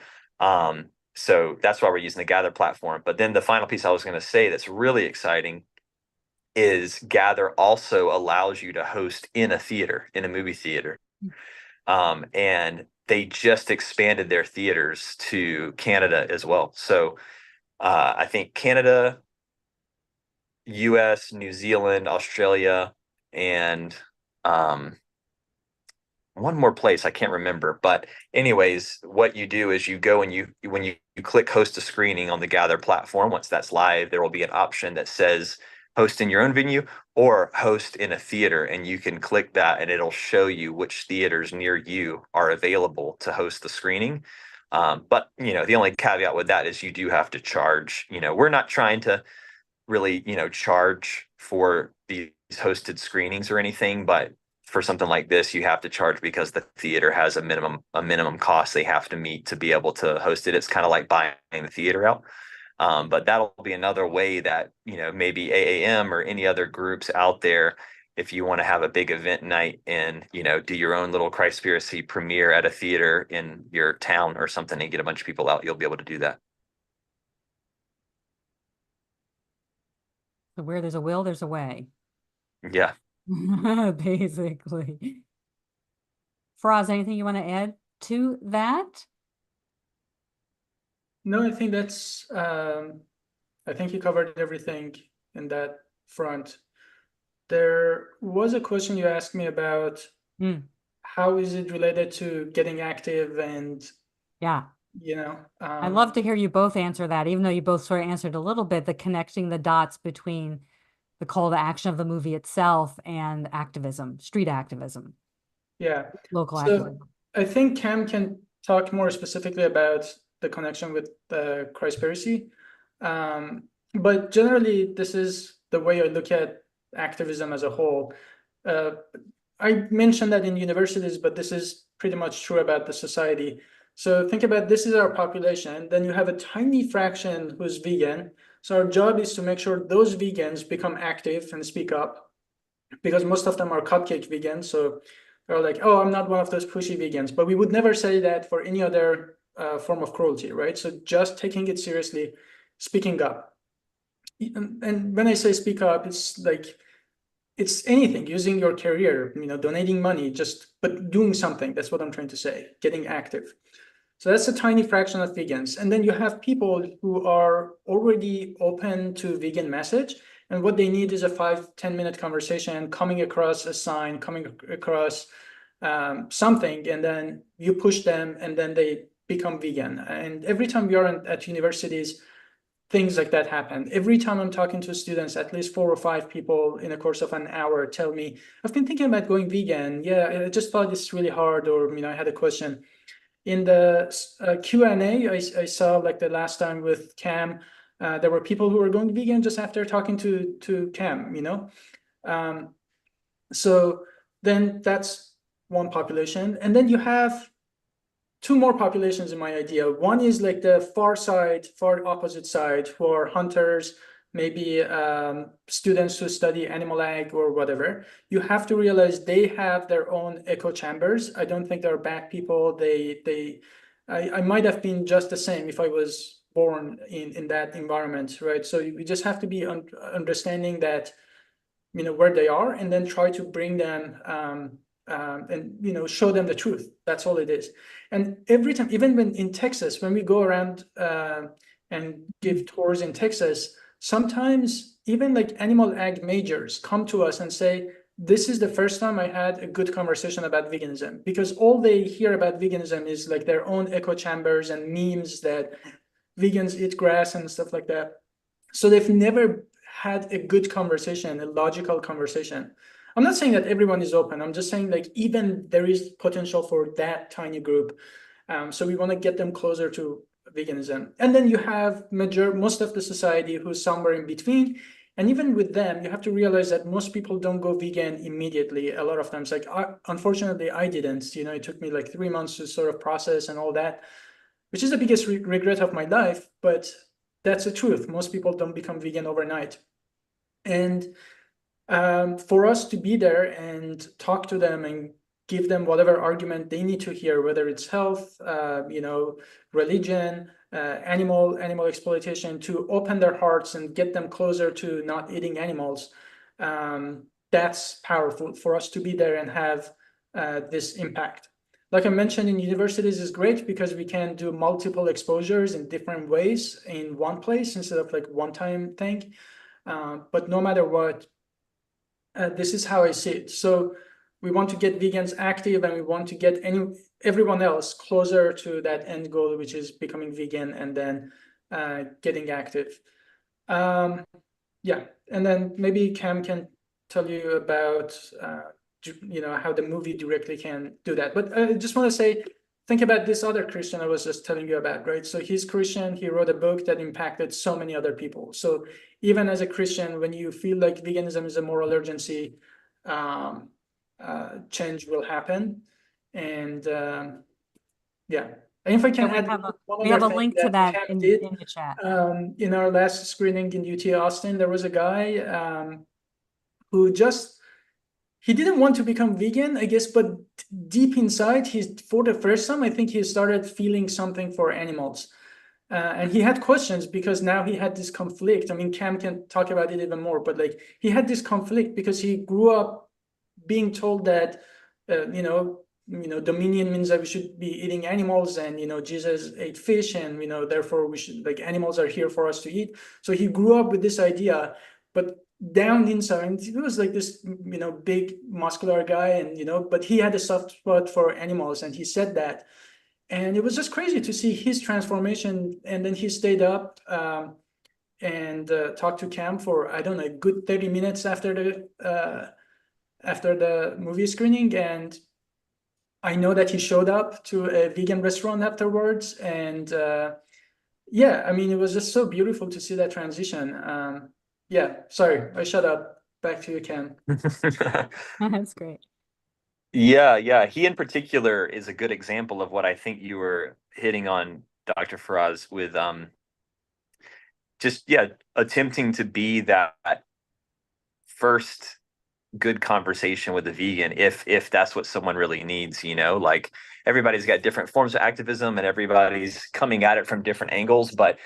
So that's why we're using the Gather platform. But then the final piece I was going to say that's really exciting is Gather also allows you to host in a movie theater. And they just expanded their theaters to Canada as well. So I think Canada, US, New Zealand, Australia, and one more place I can't remember. But anyways, what you do is you go and when you click host a screening on the Gather platform, once that's live, there will be an option that says host in your own venue or host in a theater, and you can click that and it'll show you which theaters near you are available to host the screening. But the only caveat with that is you do have to charge. We're not trying to really charge for these hosted screenings or anything, but for something like this, you have to charge because the theater has a minimum cost they have to meet to be able to host it. It's kind of like buying the theater out. But that'll be another way that, maybe AAM or any other groups out there, if you want to have a big event night and, do your own little Christspiracy premiere at a theater in your town or something and get a bunch of people out, you'll be able to do that. So where there's a will, there's a way. Yeah. Basically. Faraz, anything you want to add to that? No, I think that's, I think you covered everything in that front. There was a question you asked me about how is it related to getting active and, yeah. I'd love to hear you both answer that, even though you both sort of answered a little bit, the connecting the dots between the call to action of the movie itself and activism, street activism. Yeah. Local So activism. I think Cam can talk more specifically about the connection with the Christspiracy. But generally, this is the way I look at activism as a whole. I mentioned that in universities, but this is pretty much true about the society. So think about this is our population. Then you have a tiny fraction who's vegan. So our job is to make sure those vegans become active and speak up, because most of them are cupcake vegans. So they're like, oh, I'm not one of those pushy vegans. But we would never say that for any other form of cruelty, right? So just taking it seriously, speaking up. And when I say speak up, it's like, it's anything, using your career, donating money, but doing something. That's what I'm trying to say, getting active. So that's a tiny fraction of vegans. And then you have people who are already open to vegan message. And what they need is a 5-10 minute conversation, coming across a sign, coming across something, and then you push them and then they become vegan. And every time we are at universities, things like that happen. Every time I'm talking to students, at least 4 or 5 people in the course of an hour tell me, I've been thinking about going vegan. Yeah, I just thought it's really hard, or I had a question. In the Q&A, I saw like the last time with Cam, there were people who were going vegan just after talking to Cam, So then that's one population. And then you have 2 more populations in my idea. One is like the far opposite side, who are hunters, maybe students who study animal ag or whatever. You have to realize they have their own echo chambers. I don't think they're bad people. I might have been just the same if I was born in that environment, right? So we just have to be understanding that, where they are, and then try to bring them and show them the truth. That's all it is. And every time, even when in Texas, when we go around and give tours in Texas, sometimes even like animal ag majors come to us and say, this is the first time I had a good conversation about veganism, because all they hear about veganism is like their own echo chambers and memes that vegans eat grass and stuff like that. So they've never had a good conversation, a logical conversation. I'm not saying that everyone is open. I'm just saying like even there is potential for that tiny group. So we want to get them closer to veganism. And then you have most of the society who's somewhere in between. And even with them, you have to realize that most people don't go vegan immediately. A lot of times, like unfortunately, I didn't. It took me like 3 months to sort of process and all that, which is the biggest regret of my life. But that's the truth. Most people don't become vegan overnight. And for us to be there and talk to them and give them whatever argument they need to hear, whether it's health, religion, animal exploitation, to open their hearts and get them closer to not eating animals, that's powerful for us to be there and have this impact. Like I mentioned, in universities is great because we can do multiple exposures in different ways in one place instead of like one-time thing. But no matter what, this is how I see it. So we want to get vegans active, and we want to get everyone else closer to that end goal, which is becoming vegan and then getting active. Yeah, and then maybe Cam can tell you about how the movie directly can do that. But I just want to say, think about this other Christian I was just telling you about, right? So he's Christian. He wrote a book that impacted so many other people. So even as a Christian, when you feel like veganism is a moral urgency, change will happen. And yeah, and if I can add one we have a other thing link to that that Cam did, in the chat. in our last screening in UT Austin, there was a guy who he didn't want to become vegan, I guess, but deep inside, for the first time, I think he started feeling something for animals. And he had questions because now he had this conflict. I mean, Cam can talk about it even more, but like he had this conflict because he grew up being told that, dominion means that we should be eating animals, and Jesus ate fish, and therefore we should, like, animals are here for us to eat. So he grew up with this idea, but down inside he was like this big muscular guy, and but he had a soft spot for animals, and he said that, and it was just crazy to see his transformation. And then he stayed up and talked to Cam for, I don't know, a good 30 minutes after the movie screening. And I know that he showed up to a vegan restaurant afterwards. And yeah, I mean, it was just so beautiful to see that transition. Yeah, sorry, I shut up. Back to you, Cam. That's great. Yeah. He in particular is a good example of what I think you were hitting on, Dr. Faraz, with just attempting to be that first good conversation with the vegan, if that's what someone really needs. Like, everybody's got different forms of activism and everybody's coming at it from different angles, but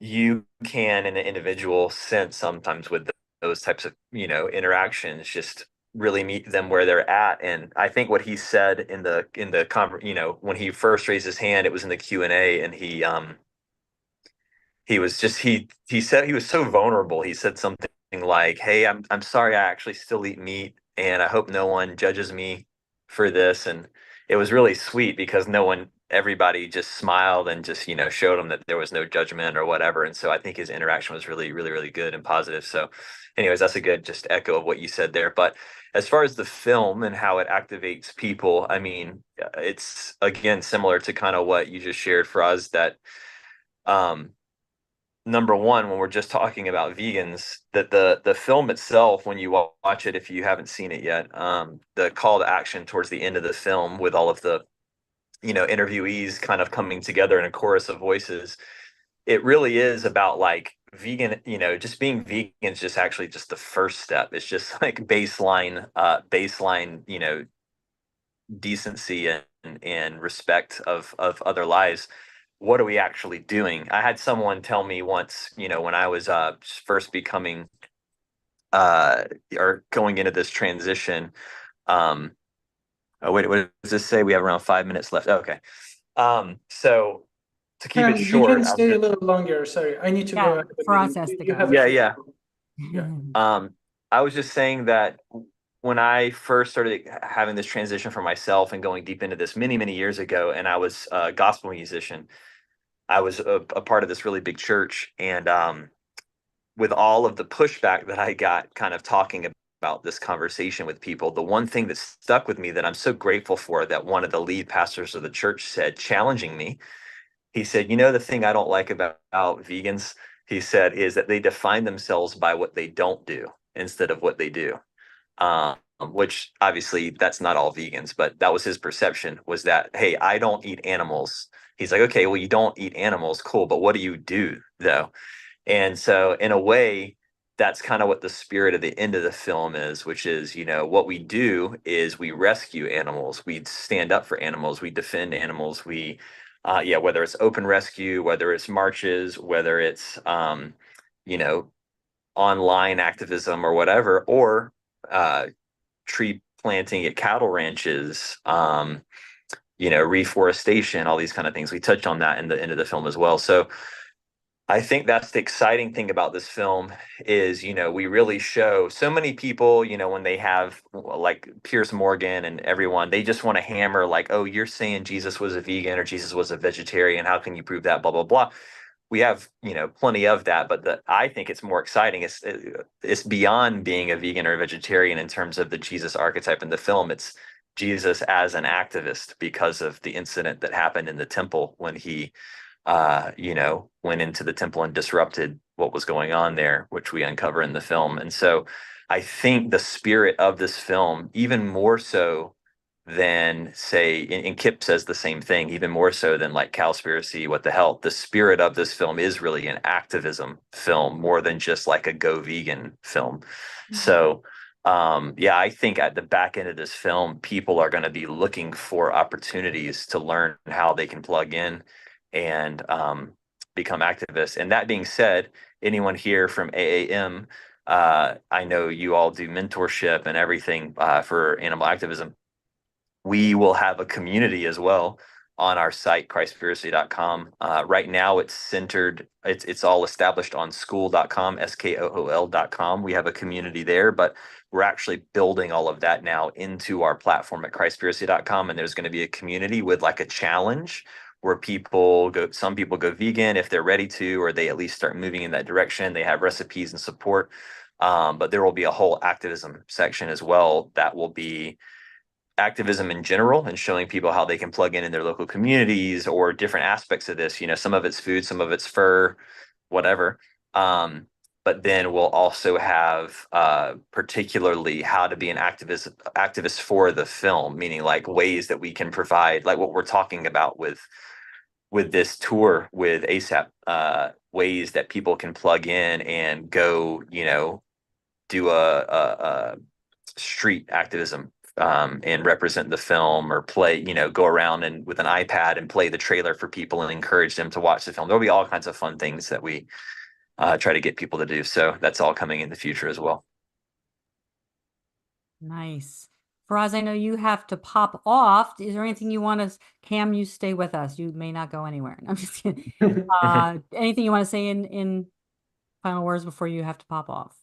you can, in an individual sense, sometimes with those types of interactions, just really meet them where they're at. And I think what he said in the when he first raised his hand, it was in the Q&A, and he said he was so vulnerable. He said something like, "Hey, I'm sorry, I actually still eat meat, and I hope no one judges me for this." And it was really sweet because everybody just smiled and just showed him that there was no judgment or whatever. And so I think his interaction was really, really, really good and positive. So anyways, that's a good just echo of what you said there. But as far as the film and how it activates people, I mean, it's again similar to kind of what you just shared for us, that number one, when we're just talking about vegans, that the film itself, when you watch it, if you haven't seen it yet, the call to action towards the end of the film with all of the interviewees kind of coming together in a chorus of voices, it really is about like vegan, just being vegan is just actually just the first step. It's just like baseline, decency and respect of other lives. what are we actually doing? I had someone tell me once, when I was first becoming or going into this transition. Oh, wait, what does this say? We have around 5 minutes left. Okay. So to keep it You can short, stay a little longer. Sorry, I need to go. Yeah, I have a Faraz meeting. has to You have go. a yeah, few yeah. people. Yeah. I was just saying that when I first started having this transition for myself and going deep into this many, many years ago, and I was a gospel musician, I was a part of this really big church. And with all of the pushback that I got kind of talking about this conversation with people, the one thing that stuck with me that I'm so grateful for, that one of the lead pastors of the church said, challenging me, he said, the thing I don't like about vegans, he said, is that they define themselves by what they don't do instead of what they do. Which obviously that's not all vegans, but that was his perception, was that, hey, I don't eat animals. He's like, okay, well, you don't eat animals, cool, but what do you do though? And so in a way, that's kind of what the spirit of the end of the film is, which is, what we do is we rescue animals, we stand up for animals, we defend animals, yeah, whether it's open rescue, whether it's marches, whether it's, you know, online activism or whatever, or uh, tree planting at cattle ranches, reforestation, all these kind of things. We touched on that in the end of the film as well. So I think that's the exciting thing about this film is, we really show so many people, when they have like Piers Morgan and everyone, they just want to hammer like, oh, you're saying Jesus was a vegan or Jesus was a vegetarian. How can you prove that? Blah, blah, blah. We have, plenty of that, but I think it's more exciting. It's beyond being a vegan or a vegetarian in terms of the Jesus archetype in the film. It's Jesus as an activist because of the incident that happened in the temple when he went into the temple and disrupted what was going on there, which we uncover in the film. And so I think the spirit of this film, even more so than say, and Kip says the same thing, even more so than like Cowspiracy, what the hell, the spirit of this film is really an activism film more than just like a go vegan film. So yeah, I think at the back end of this film, people are going to be looking for opportunities to learn how they can plug in and become activists. And that being said, anyone here from AAM, I know you all do mentorship and everything for animal activism. We will have a community as well on our site, Christspiracy.com. Right now it's all established on school.com, SKOOL.com. We have a community there, but we're actually building all of that now into our platform at Christspiracy.com. And there's going to be a community with like a challenge where some people go vegan if they're ready to, or they at least start moving in that direction. They have recipes and support. But there will be a whole activism section as well that will be activism in general and showing people how they can plug in their local communities or different aspects of this. Some of it's food, some of it's fur, whatever. But then we'll also have particularly how to be an activist for the film, meaning like ways that we can provide, like what we're talking about with this tour with ASAP, ways that people can plug in and go, do a street activism and represent the film, or play, go around and with an iPad and play the trailer for people and encourage them to watch the film. There'll be all kinds of fun things that we try to get people to do. So that's all coming in the future as well. Nice. Faraz, I know you have to pop off. Is there anything you want to, Cam, you stay with us. You may not go anywhere. I'm just kidding. Anything you want to say in final words before you have to pop off?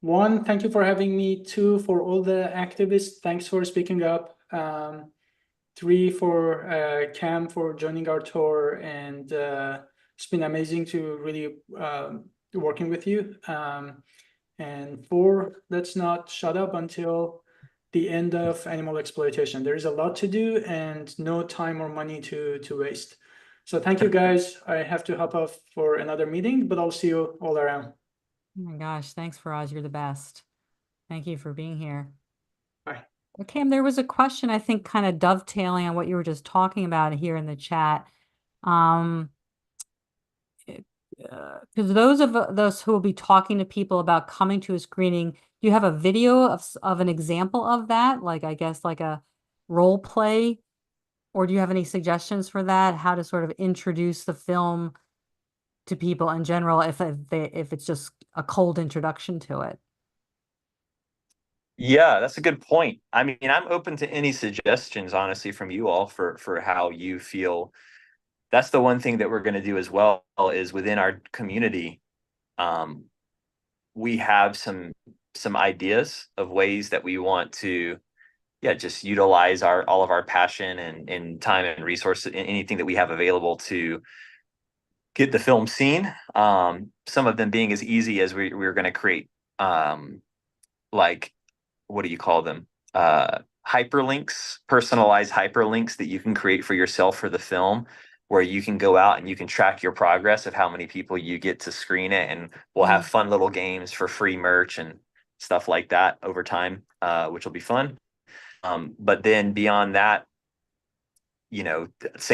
One, thank you for having me. Two, for all the activists, thanks for speaking up. Three, for Cam for joining our tour, and it's been amazing to really working with you. And four, let's not shut up until the end of animal exploitation. There is a lot to do and no time or money to waste. So thank you guys. I have to hop off for another meeting, but I'll see you all around. Oh my gosh, thanks, Faraz. You're the best. Thank you for being here. Bye. Cam, there was a question, I think, kind of dovetailing on what you were just talking about here in the chat. Because those of us who will be talking to people about coming to a screening, do you have a video of an example of that? Like, I guess, like a role play Or do you have any suggestions for that? How to sort of introduce the film to people in general if it's just a cold introduction to it? Yeah, that's a good point. I mean, I'm open to any suggestions, honestly, from you all for how you feel. That's the one thing that we're going to do as well is within our community. Um, we have some ideas of ways that we want to, yeah, just utilize our all of our passion and time and resources, anything that we have available to get the film seen. Some of them being as easy as we're going to create, like, what do you call them? Hyperlinks, personalized hyperlinks that you can create for yourself for the film, where you can go out and you can track your progress of how many people you get to screen it. And we'll have fun little games for free merch and stuff like that over time, which will be fun. But then beyond that,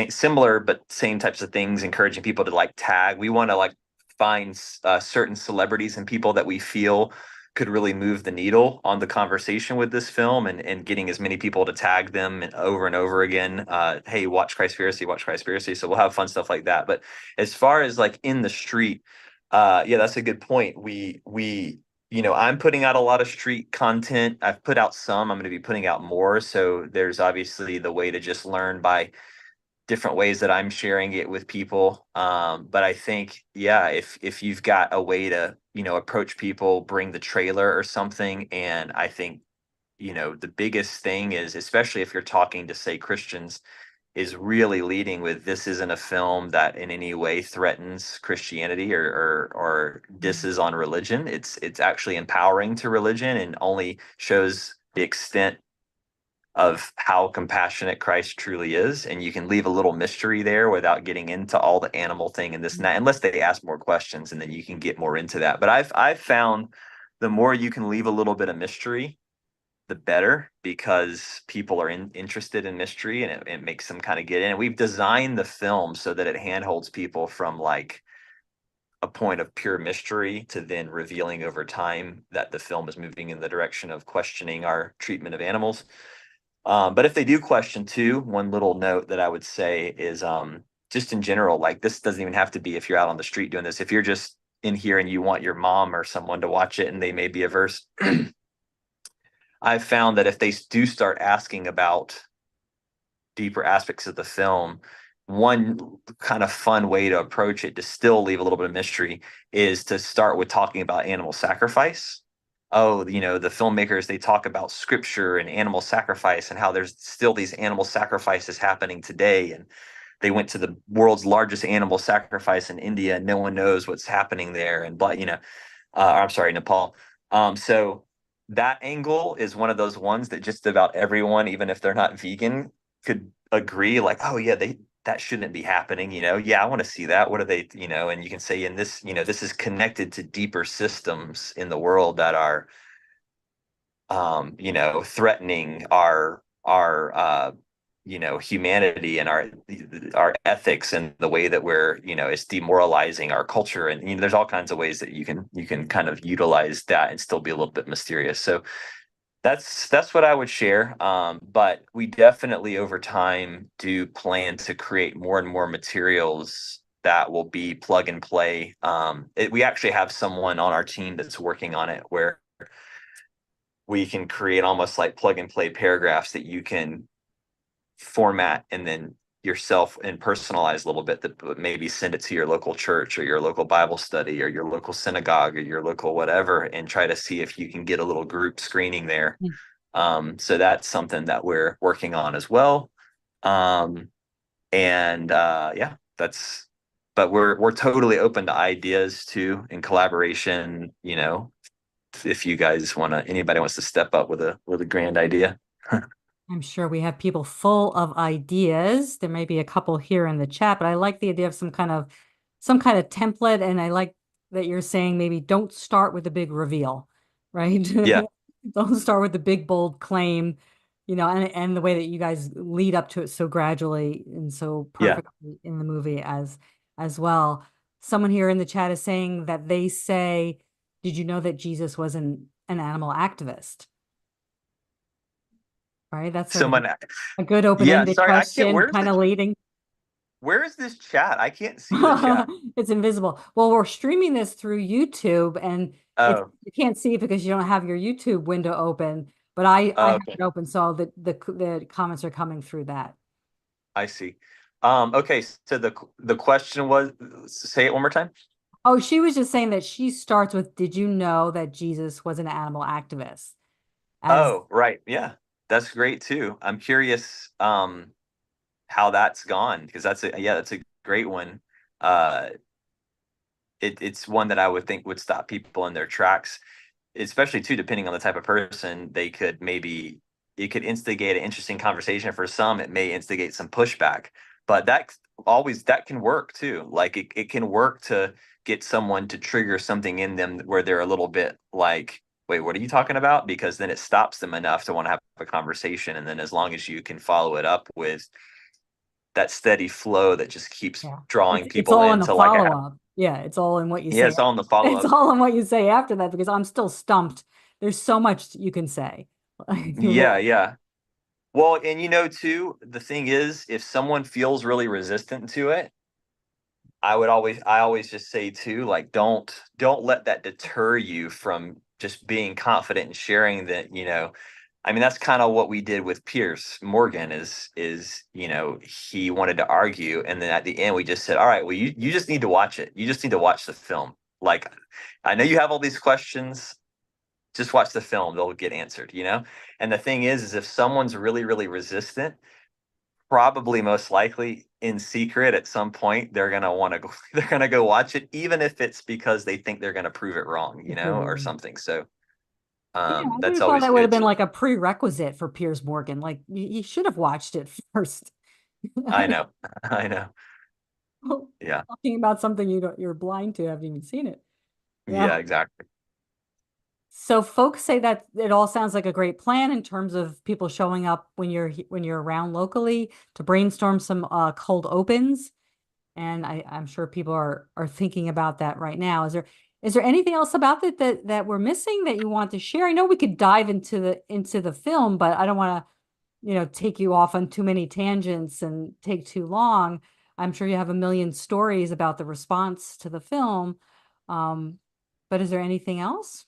similar but same types of things, encouraging people to like tag. We want to like find certain celebrities and people that we feel could really move the needle on the conversation with this film, and getting as many people to tag them over and over again. Hey, watch Christspiracy, watch Christspiracy. So we'll have fun stuff like that. But as far as like in the street, yeah, that's a good point. I'm putting out a lot of street content. I've put out some. I'm going to be putting out more. So there's obviously the way to just learn by different ways that I'm sharing it with people. But I think, yeah, if you've got a way to, approach people, bring the trailer or something. And I think, the biggest thing is, especially if you're talking to, say, Christians, is really leading with this isn't a film that in any way threatens Christianity or disses on religion. It's actually empowering to religion and only shows the extent of how compassionate Christ truly is. And you can leave a little mystery there without getting into all the animal thing and this and that, unless they ask more questions, and then you can get more into that. But I've found the more you can leave a little bit of mystery, the better, because people are interested in mystery, and it makes them kind of get in. And we've designed the film so that it handholds people from like a point of pure mystery to then revealing over time that the film is moving in the direction of questioning our treatment of animals. But if they do question too, one little note that I would say is just in general, like this doesn't even have to be if you're out on the street doing this. If you're just in here and you want your mom or someone to watch it and they may be averse, I've found that if they do start asking about deeper aspects of the film, one kind of fun way to approach it to still leave a little bit of mystery is to start with talking about animal sacrifice. Oh, the filmmakers, they talk about scripture and animal sacrifice and how there's still these animal sacrifices happening today. And they went to the world's largest animal sacrifice in India and no one knows what's happening there. And, I'm sorry, Nepal. So that angle is one of those ones that just about everyone, even if they're not vegan, could agree, like, oh yeah, that shouldn't be happening. Yeah, I want to see that. What are they, and you can say in this, this is connected to deeper systems in the world that are, threatening our humanity and our ethics and the way that we're, it's demoralizing our culture. And, there's all kinds of ways that you can kind of utilize that and still be a little bit mysterious. So that's what I would share. But we definitely over time do plan to create more and more materials that will be plug and play. We actually have someone on our team that's working on it where we can create almost like plug and play paragraphs that you can format and then yourself and personalize a little bit, that maybe send it to your local church or your local Bible study or your local synagogue or your local whatever, and try to see if you can get a little group screening there. So that's something that we're working on as well. Yeah, but we're totally open to ideas too, in collaboration, if you guys anybody wants to step up with a grand idea. I'm sure we have people full of ideas. There may be a couple here in the chat, but I like the idea of some kind of template. And I like that you're saying maybe don't start with a big reveal, right? Yeah. Don't start with the big, bold claim, and the way that you guys lead up to it so gradually and so Yeah. perfectly in the movie as well. Someone here in the chat is saying that they say, did you know that Jesus was an animal activist? right? That's Someone, a good yeah, open-ended sorry, I can't, question, kind of leading. where is this chat? I can't see the chat. It's invisible. Well, we're streaming this through YouTube, and Oh, you can't see it because you don't have your YouTube window open, but I have okay. it open, so the comments are coming through that. I see. Okay, so the question was, say it one more time. Oh, she was just saying that she starts with, "Did you know that Jesus was an animal activist?" As Oh, right. Yeah. That's great too. I'm curious how that's gone because that's a great one. Uh it's one that I would think would stop people in their tracks, especially too, depending on the type of person. They could maybe it could instigate an interesting conversation. For some, it may instigate some pushback, but that can work too. Like it can work to get someone to trigger something in them where they're a little bit like, wait, what are you talking about? Because then it stops them enough to want to have a conversation. And then as long as you can follow it up with that steady flow that just keeps yeah, drawing it's people all in the into like a follow-up. Yeah, it's all in what you yeah, say. it's all in the follow It's up. all in what you say after that because I'm still stumped. There's so much you can say. Yeah, yeah. Well, and too, the thing is, if someone feels really resistant to it, I always just say too, like, don't let that deter you from just being confident and sharing that, I mean, that's kind of what we did with Pierce Morgan is, he wanted to argue. And then at the end, we just said, all right, well, you just need to watch it. You just need to watch the film. Like, I know you have all these questions. Just watch the film. They'll get answered. And the thing is if someone's really, really resistant, probably most likely in secret at some point they're gonna want to go they're gonna go watch it, even if it's because they think they're gonna prove it wrong, or something. So Yeah, I would that's have thought always that would have good been too. like a prerequisite for Piers Morgan. Like you should have watched it first. I know. I know. Yeah. Talking about something you're blind to, haven't even seen it. Yeah. Yeah, exactly. So folks say that it all sounds like a great plan in terms of people showing up when you're around locally to brainstorm some cold opens. And I'm sure people are thinking about that right now. Is there anything else about it that we're missing that you want to share? I know we could dive into the film, but I don't want to, take you off on too many tangents and take too long. I'm sure you have a million stories about the response to the film. Um, but is there anything else?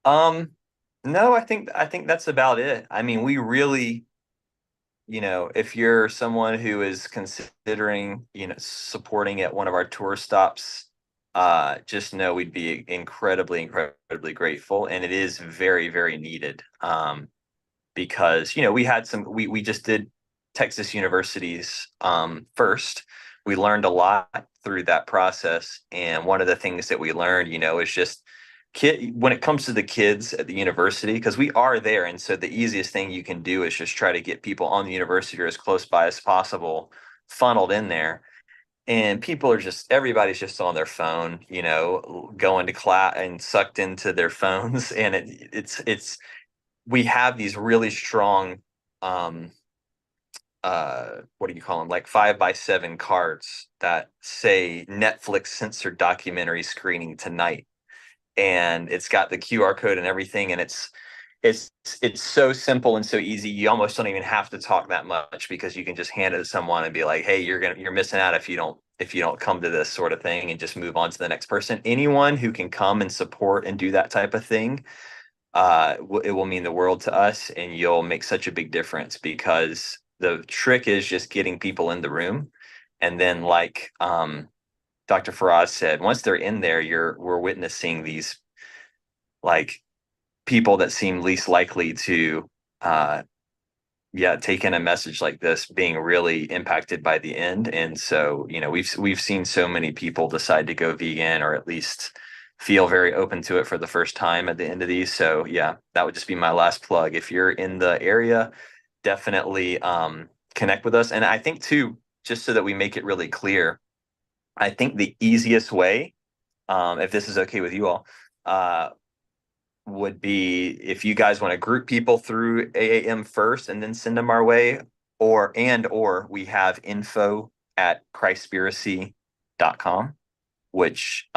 Um, no, I think that's about it. I mean, we really, if you're someone who is considering, supporting at one of our tour stops, just know we'd be incredibly, incredibly grateful. And it is very, very needed. Because, we just did Texas universities first. We learned a lot through that process. And one of the things that we learned, is just when it comes to the kids at the university, because we are there. And so the easiest thing you can do is just try to get people on the university or as close by as possible funneled in there. And everybody's just on their phone, going to class and sucked into their phones. And we have these really strong um what do you call them, like 5x7 cards that say Netflix censored documentary screening tonight, and it's got the QR code and everything, and it's it's so simple and so easy. You almost don't even have to talk that much because you can just hand it to someone and be like, hey, you're missing out if you don't come to this sort of thing, and just move on to the next person. Anyone who can come and support and do that type of thing, it will mean the world to us, and you'll make such a big difference, because the trick is just getting people in the room. And then, like Dr. Faraz said, once they're in there, we're witnessing these, like, people that seem least likely to uh take in a message like this being really impacted by the end. And so, we've seen so many people decide to go vegan, or at least feel very open to it for the first time at the end of these. So yeah, that would just be my last plug. If you're in the area, definitely connect with us. And I think too, just so that we make it really clear, I think the easiest way, if this is okay with you all, would be if you guys want to group people through AAM first and then send them our way, or we have info at Christspiracy.com. which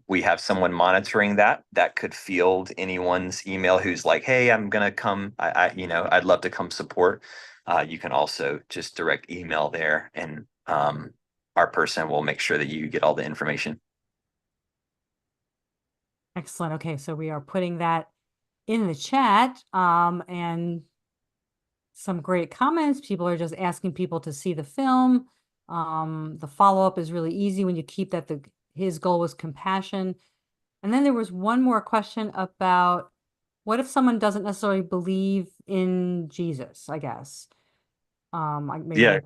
we have someone monitoring that could field anyone's email who's like, hey, I'm gonna come, I'd love to come support. You can also just direct email there, and our person will make sure that you get all the information. Excellent. Okay, so we are putting that in the chat, and some great comments. People are just asking people to see the film. The follow-up is really easy when you keep that his goal was compassion. And then there was one more question about what if someone doesn't necessarily believe in Jesus, I guess. Yeah,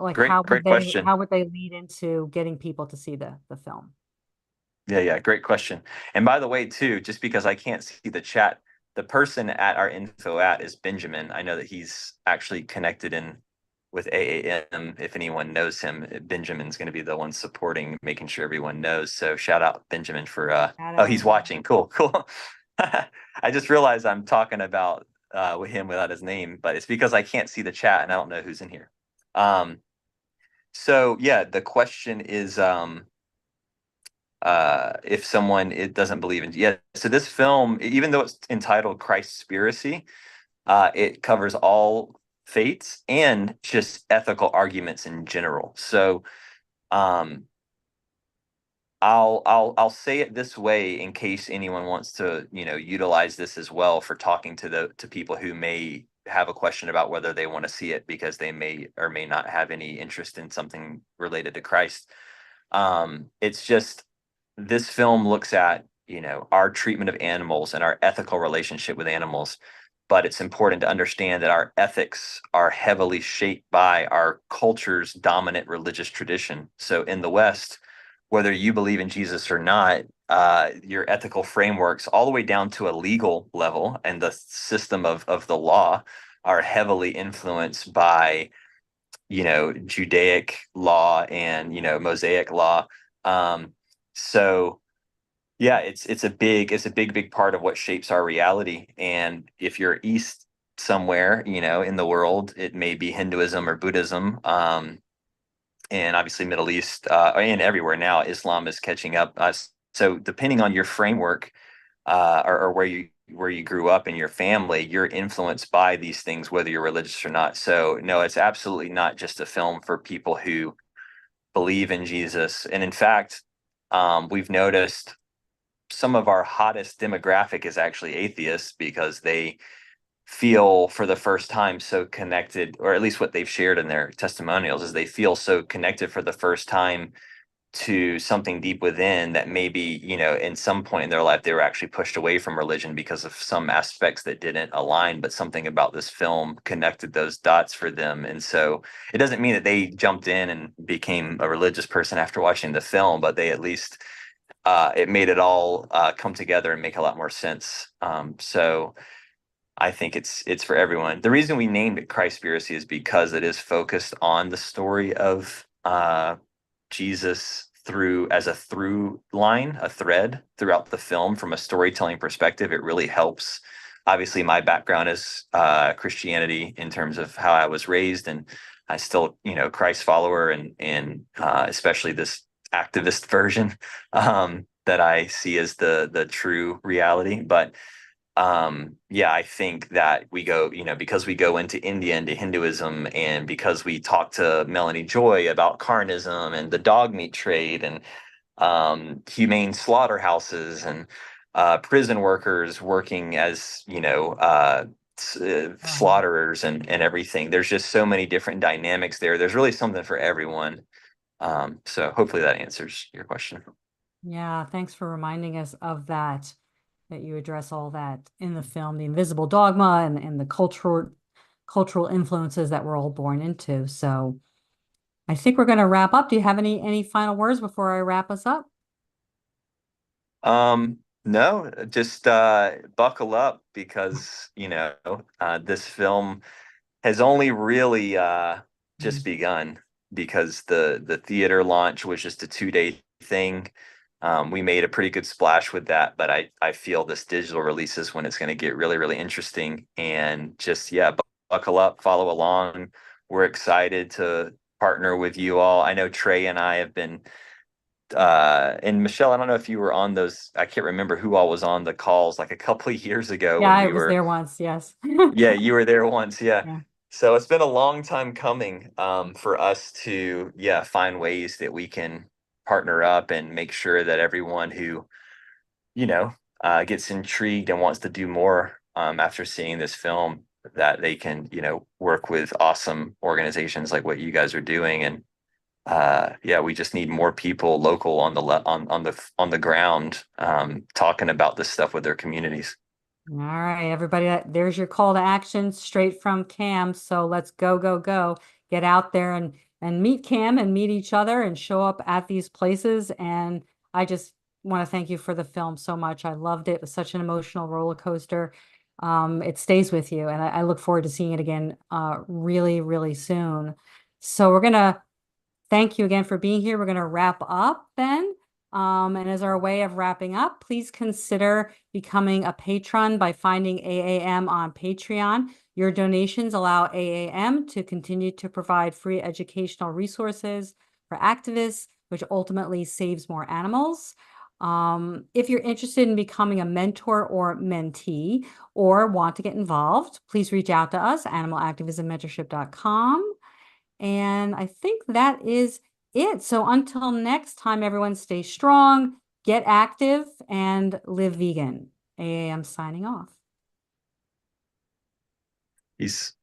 Like great question. how would they lead into getting people to see the film? Yeah, great question. And by the way, too, just because I can't see the chat, the person at our info at is Benjamin. I know that he's actually connected in with AAM. If anyone knows him, Benjamin's going to be the one supporting, making sure everyone knows. So shout out Benjamin for oh, he's watching. Cool. I just realized I'm talking about with him without his name, but it's because I can't see the chat and I don't know who's in here. So yeah, the question is if someone it doesn't believe in, yeah, so this film, even though it's entitled Christspiracy, it covers all faiths and just ethical arguments in general. So um I'll say it this way in case anyone wants to, utilize this as well for talking to people who may have a question about whether they want to see it because they may or may not have any interest in something related to Christ. It's just this film looks at, our treatment of animals and our ethical relationship with animals, but it's important to understand that our ethics are heavily shaped by our culture's dominant religious tradition. So in the West, whether you believe in Jesus or not, your ethical frameworks, all the way down to a legal level and the system of the law, are heavily influenced by, Judaic law and, Mosaic law. So yeah, it's a big part of what shapes our reality. And if you're east somewhere, in the world, it may be Hinduism or Buddhism. And obviously Middle East, and everywhere now, Islam is catching up. So depending on your framework, or where you grew up in your family, you're influenced by these things, whether you're religious or not. So no, it's absolutely not just a film for people who believe in Jesus. And in fact, we've noticed some of our hottest demographic is actually atheists because they feel for the first time so connected, or at least what they've shared in their testimonials is they feel so connected for the first time to something deep within that maybe, in some point in their life, they were actually pushed away from religion because of some aspects that didn't align, but something about this film connected those dots for them. And so it doesn't mean that they jumped in and became a religious person after watching the film, but they at least it made it all come together and make a lot more sense. So I think it's for everyone. The reason we named it Christspiracy is because it is focused on the story of Jesus as a through line, a thread throughout the film from a storytelling perspective. It really helps. Obviously, my background is Christianity in terms of how I was raised, and I still, Christ follower, and especially this activist version that I see as the true reality. But yeah, I think that we go, because we go into India, into Hinduism, and because we talk to Melanie Joy about carnism and the dog meat trade and humane slaughterhouses and prison workers working as, slaughterers and everything. There's just so many different dynamics there. There's really something for everyone. So hopefully that answers your question. Yeah, thanks for reminding us of that you address all that in the film, the invisible dogma and the cultural influences that we're all born into. So I think we're going to wrap up. Do you have any final words before I wrap us up? No, just buckle up because, this film has only really just begun because the theater launch was just a 2-day thing. We made a pretty good splash with that, but I feel this digital release is when it's going to get really, really interesting. And just, yeah, buckle up, follow along. We're excited to partner with you all. I know Trey and I have been and Michelle, I don't know if you were on those. I can't remember who all was on the calls like a couple of years ago Yeah, when I we was were. there once. Yes. Yeah, you were there once. Yeah. Yeah. So it's been a long time coming for us to, yeah, find ways that we can partner up and make sure that everyone who, you know, gets intrigued and wants to do more after seeing this film, that they can, work with awesome organizations like what you guys are doing. And yeah, we just need more people local on the ground talking about this stuff with their communities. All right, everybody, there's your call to action straight from Cam. So let's go, go, go. Get out there and meet Cam and meet each other and show up at these places. And I just want to thank you for the film so much. I loved it. It was such an emotional roller coaster. It stays with you, and I look forward to seeing it again really, really soon. So we're gonna thank you again for being here. We're gonna wrap up then. And as our way of wrapping up, please consider becoming a patron by finding AAM on Patreon. Your donations allow AAM to continue to provide free educational resources for activists, which ultimately saves more animals. If you're interested in becoming a mentor or mentee or want to get involved, please reach out to us, animalactivismmentorship.com. And I think that is it. So until next time, everyone stay strong, get active, and live vegan. AAM signing off. Peace.